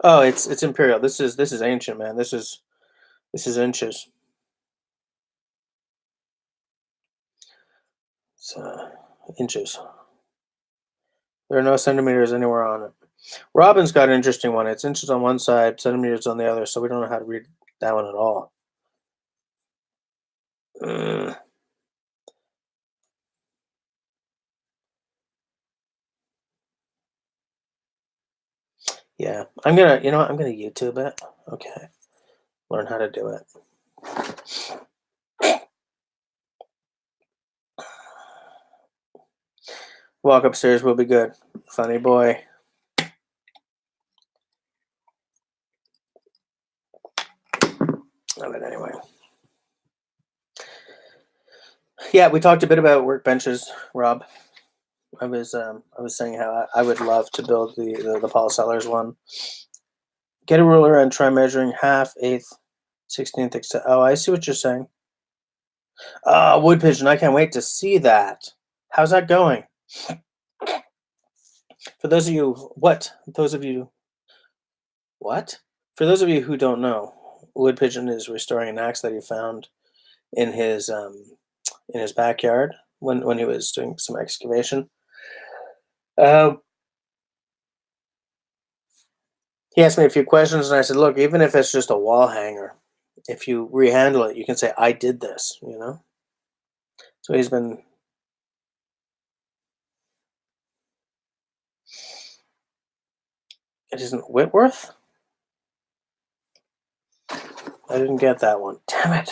Oh, it's imperial. This is ancient, man. This is inches. It's inches. There are no centimeters anywhere on it. Robin's got an interesting one. It's inches on one side, centimeters on the other, so we don't know how to read that one at all. Yeah, I'm gonna, you know what? I'm gonna YouTube it. Okay, learn how to do it. Walk upstairs will be good. Funny boy. But anyway, yeah, we talked a bit about workbenches, Rob. I was saying how I would love to build the Paul Sellers one. Get a ruler and try measuring half, eighth, 16th. Oh, I see what you're saying. Wood pigeon. I can't wait to see that. How's that going? For those of you, what? Those of you, what? For those of you who don't know, Wood Pigeon is restoring an axe that he found in his backyard when he was doing some excavation. He asked me a few questions, and I said, "Look, even if it's just a wall hanger, if you rehandle it, you can say I did this." You know. So he's been. It isn't Whitworth. I didn't get that one. Damn it.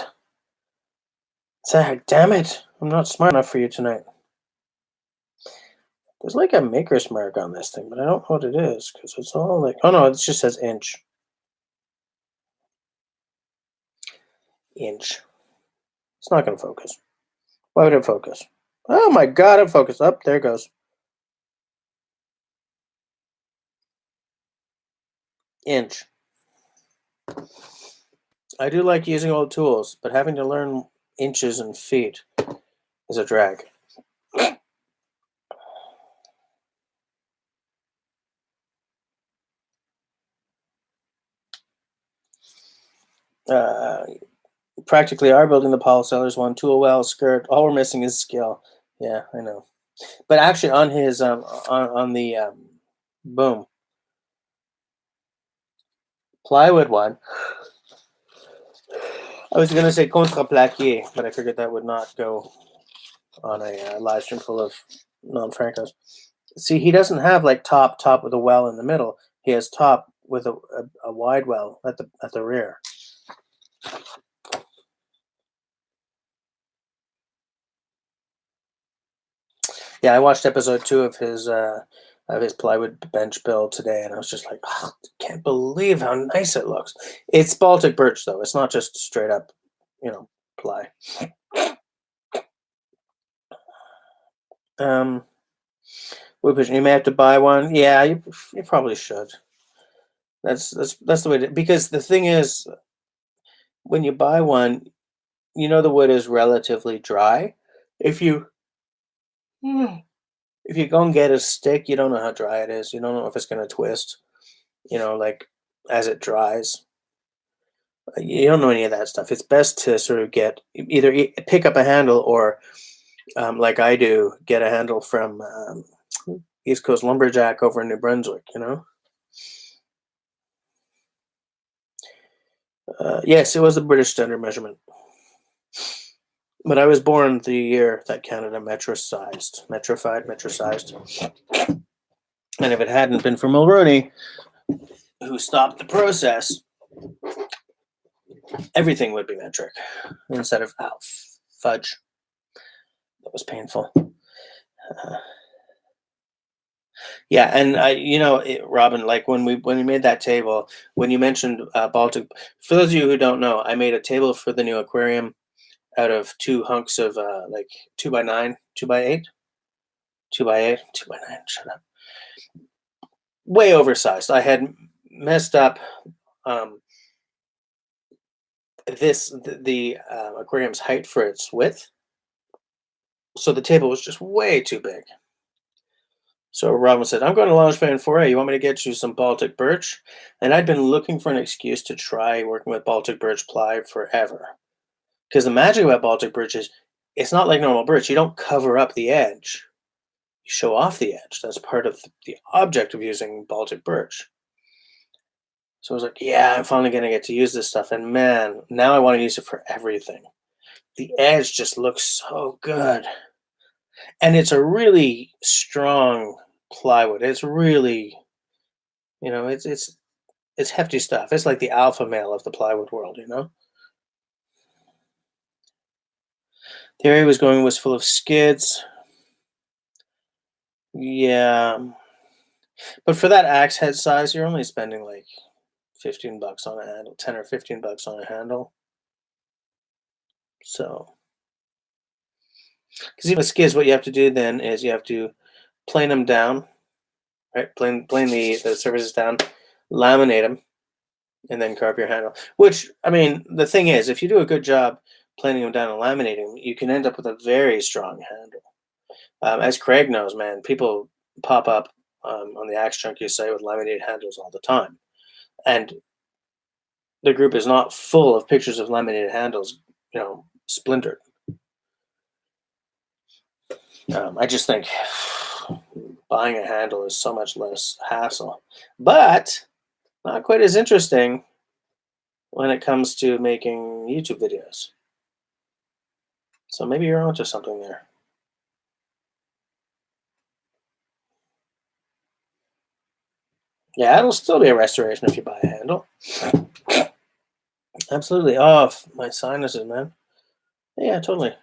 Zach, damn it. I'm not smart enough for you tonight. There's like a maker's mark on this thing, but I don't know what it is because it's all like, oh no, it just says inch. Inch. It's not going to focus. Why would it focus? Oh my god, it focused. Up, there it goes. Inch. I do like using old tools, but having to learn inches and feet is a drag. Practically are building the Paul Sellers one. Tool well, skirt. All we're missing is skill. Yeah, I know. But actually, on his on the boom plywood one, I was gonna say contreplaqué, but I figured that would not go on a live stream full of non-francos. See, he doesn't have like top with a well in the middle. He has top with a wide well at the rear. Yeah, I watched episode 2 of his plywood bench build today, and I was just like, oh, I can't believe how nice it looks. It's Baltic birch though; it's not just straight up, ply. Wood pigeon. You may have to buy one. Yeah, you probably should. That's the way to, because the thing is, when you buy one, the wood is relatively dry. If you go and get a stick, you don't know how dry it is. You don't know if it's going to twist. Like as it dries. You don't know any of that stuff. It's best to sort of get either pick up a handle or, like I do, get a handle from East Coast Lumberjack over in New Brunswick. Yes, it was the British standard measurement. But I was born the year that Canada metricized. And if it hadn't been for Mulroney, who stopped the process, everything would be metric instead of fudge. That was painful. Yeah, and Robin, like when we made that table, when you mentioned Baltic, for those of you who don't know, I made a table for the new aquarium, out of two hunks of like 2x9, 2x8, 2x8, 2x9. Shut up. Way oversized. I had messed up um, the aquarium's height for its width, so the table was just way too big. So Robin said, "I'm going to Loungefan 4A. You want me to get you some Baltic birch?" And I'd been looking for an excuse to try working with Baltic birch ply forever. Because the magic about Baltic birch is it's not like normal birch. You don't cover up the edge. You show off the edge. That's part of the object of using Baltic birch. So I was like, yeah, I'm finally going to get to use this stuff. And man, now I want to use it for everything. The edge just looks so good. And it's a really strong plywood. It's really, it's hefty stuff. It's like the alpha male of the plywood world, you know? The area was going was full of skids. Yeah. But for that axe head size, you're only spending like 15 bucks on a handle, 10 or 15 bucks on a handle. So, because even with skids, what you have to do then is you have to plane them down, right? Plane the surfaces down, laminate them, and then carve your handle. Which, I mean, the thing is, if you do a good job planing them down and laminating them, you can end up with a very strong handle. As Craig knows, man, people pop up on the Axe Junkie site with laminated handles all the time. And the group is not full of pictures of laminated handles, splintered. I just think buying a handle is so much less hassle, but not quite as interesting when it comes to making YouTube videos. So maybe you're onto something there. Yeah, it'll still be a restoration if you buy a handle. Absolutely. Oh, my sinuses, man. Yeah, totally.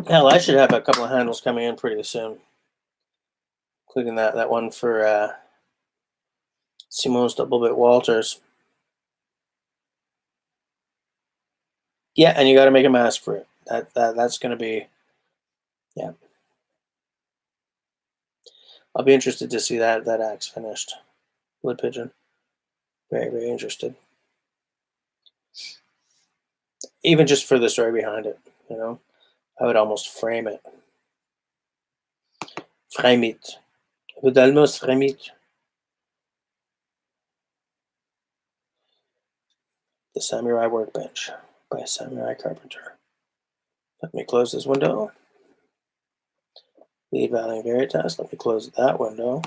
Hell, I should have a couple of handles coming in pretty soon, including that one for Simone's Double Bit Walters. Yeah, and you got to make a mask for it. That's going to be, yeah. I'll be interested to see that axe finished. Wood pigeon. Very, very interested. Even just for the story behind it, I would almost frame it. Frame it. I would almost frame it. The Samurai Workbench by Samurai Carpenter. Let me close this window. Lead Valley Veritas. Let me close that window.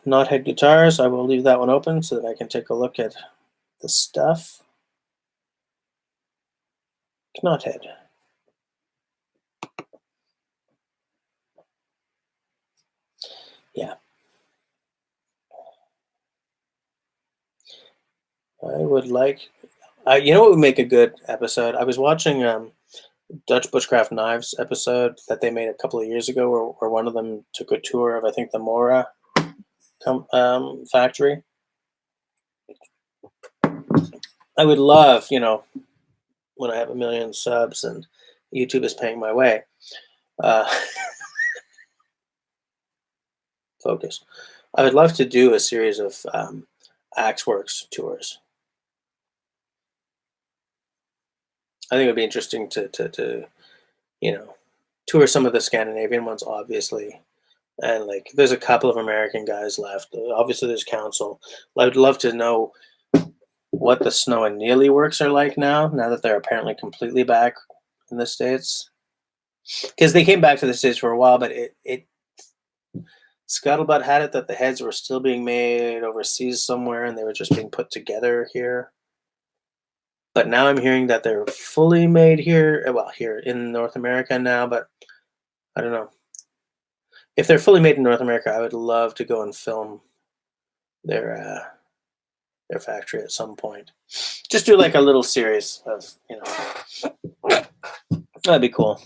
Knothead Guitars. I will leave that one open so that I can take a look at the stuff. Knothead. Yeah. I would like. You know what would make a good episode? I was watching Dutch Bushcraft Knives episode that they made a couple of years ago, where one of them took a tour of, I think, the Mora factory. I would love, when I have 1 million subs and YouTube is paying my way. Focus. I would love to do a series of Axeworks tours. I think it would be interesting to tour some of the Scandinavian ones, obviously. And like, there's a couple of American guys left. Obviously, there's Council. I would love to know what the Snow and Neely works are like now that they're apparently completely back in the States. Because they came back to the States for a while, but it Scuttlebutt had it that the heads were still being made overseas somewhere, and they were just being put together here. But now I'm hearing that they're fully made here, well, here in North America now, but I don't know. If they're fully made in North America, I would love to go and film their factory at some point. Just do like a little series of, that'd be cool.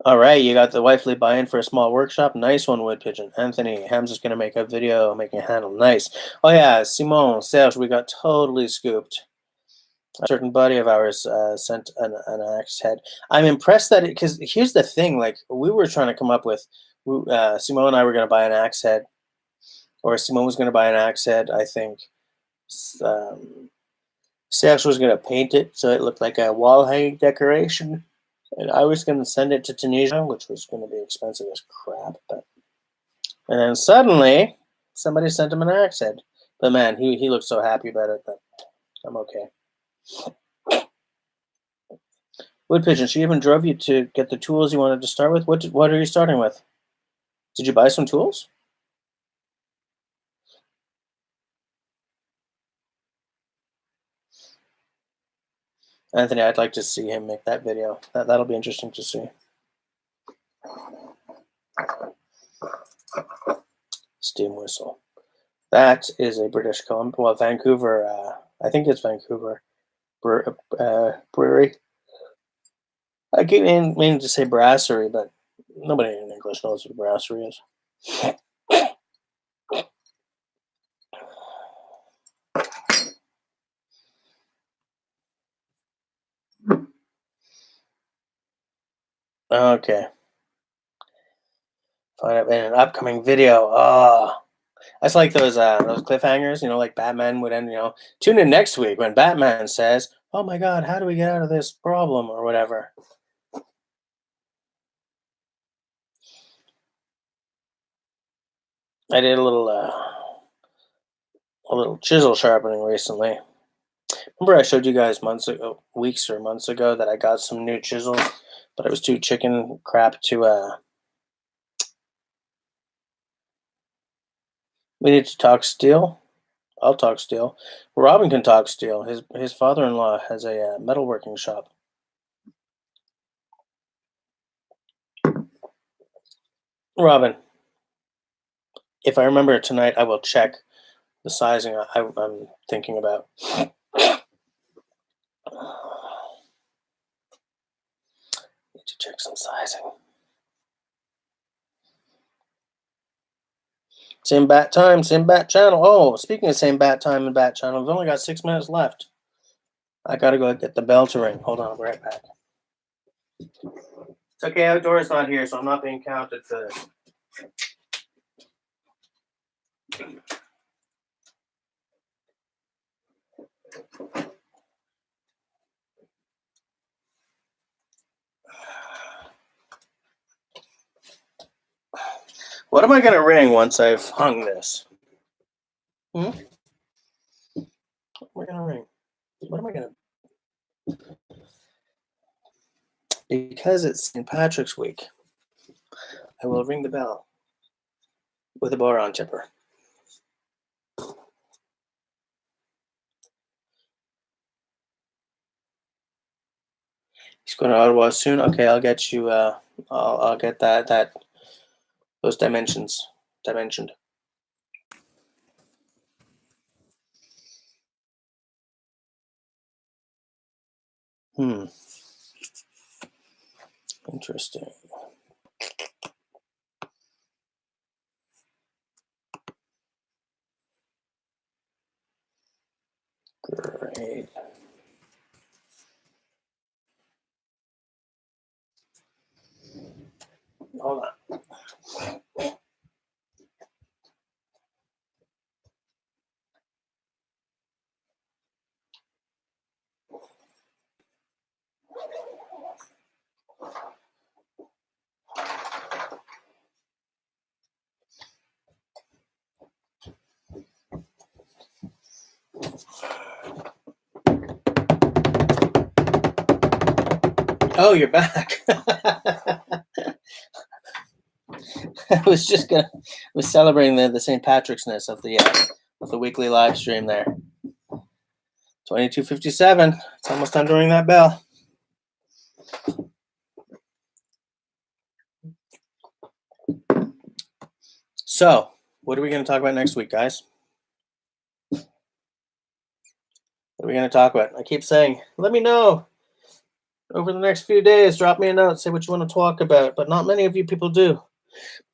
All right, you got the wifely buy-in for a small workshop. Nice one, Wood Pigeon. Anthony, Ham's just gonna make a video making a handle. Nice. Oh yeah, Simon, Serge, we got totally scooped. A certain buddy of ours sent an axe head. I'm impressed that because here's the thing, like we were trying to come up with, Simone and I were gonna buy an axe head, or Simone was gonna buy an axe head, I think. Um, Serge was gonna paint it so it looked like a wall hanging decoration. And I was going to send it to Tunisia, which was going to be expensive as crap. And then suddenly, somebody sent him an axe head. But man, he looked so happy about it that I'm okay. Wood Pigeon, she even drove you to get the tools you wanted to start with? What are you starting with? Did you buy some tools? Anthony, I'd like to see him make that video. That'll be interesting to see. Steam whistle. That is a British Columbia. Well, Vancouver. I think it's Vancouver brewery. I keep meaning to say brasserie, but nobody in English knows what a brasserie is. Okay. Find out in an upcoming video. Oh, that's like those cliffhangers, like Batman would end, tune in next week when Batman says, "Oh my God, how do we get out of this problem?" or whatever. I did a little chisel sharpening recently. Remember I showed you guys weeks or months ago that I got some new chisels, but it was too chicken crap to we need to talk steel. I'll talk steel. Robin can talk steel. His father-in-law has a metalworking shop. Robin, if I remember tonight, I will check the sizing I'm thinking about. Need to check some sizing. Same bat time, same bat channel. Oh, speaking of same bat time and bat channel, we've only got 6 minutes left. I gotta go get the bell to ring. Hold on, I'll be right back. It's okay, Outdoor's not here, so I'm not being counted for this. What am I gonna ring once I've hung this? What am I gonna ring? What am I gonna? Because it's St. Patrick's Week, I will ring the bell with a boron tipper. He's going to Ottawa soon. Okay, I'll get you. I'll get those dimensioned. Interesting. Great. Hold on. Oh, you're back. I was celebrating the St. Patrick's-ness of the weekly live stream there. 22:57. It's almost time to ring that bell. So, what are we going to talk about next week, guys? What are we going to talk about? I keep saying, let me know. over the next few days. Drop me a note, say what you want to talk about. But not many of you people do.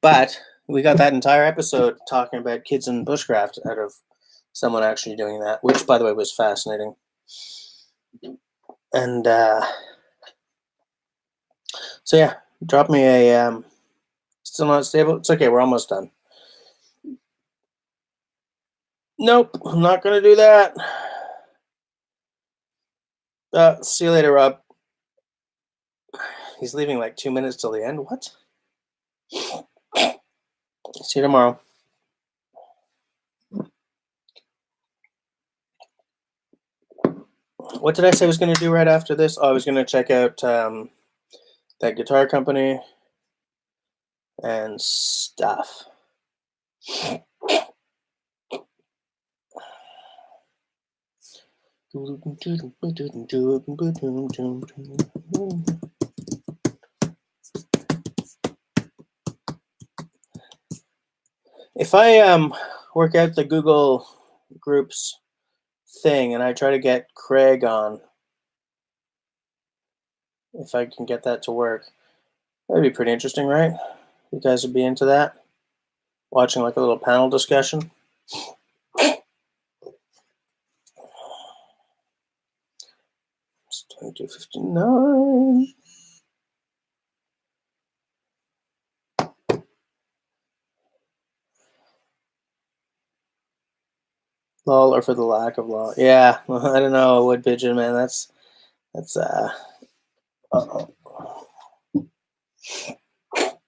But we got that entire episode talking about kids in bushcraft out of someone actually doing that, which, by the way, was fascinating. And so yeah, drop me a still not stable. It's okay. We're almost done. Nope, I'm not gonna do that. See you later, Rob. He's leaving like 2 minutes till the end. What? See you tomorrow. What did I say I was going to do right after this? Oh, I was going to check out that guitar company and stuff. If I work out the Google Groups thing and I try to get Craig on, if I can get that to work, that'd be pretty interesting, right? You guys would be into that? Watching like a little panel discussion? It's 22:59. Lol, or for the lack of lol. Yeah, I don't know, wood pigeon, man. That's uh-oh.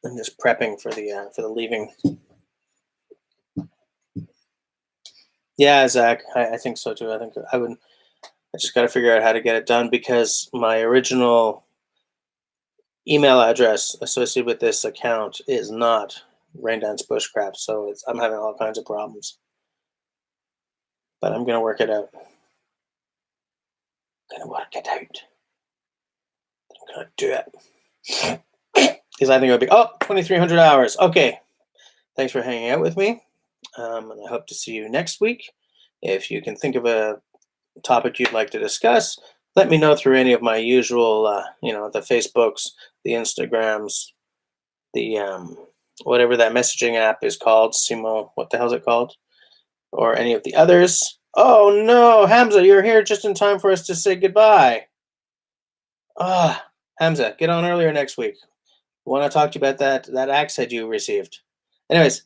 I'm just prepping for the leaving. Yeah, Zach, I think so too. I think I would. I just got to figure out how to get it done because my original email address associated with this account is not raindancebushcraft, so I'm having all kinds of problems. But I'm gonna work it out. I'm gonna do it. Because I think it would be 2,300 hours. Okay, thanks for hanging out with me, and I hope to see you next week. If you can think of a topic you'd like to discuss, let me know through any of my usual, the Facebooks, the Instagrams, the whatever that messaging app is called, Simo. What the hell is it called? Or any of the others. Oh no, Hamza, you're here just in time for us to say goodbye. Hamza, get on earlier next week. I want to talk to you about that axe head you received. Anyways,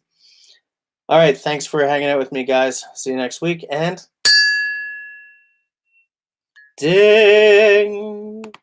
all right, thanks for hanging out with me, guys. See you next week, and ding!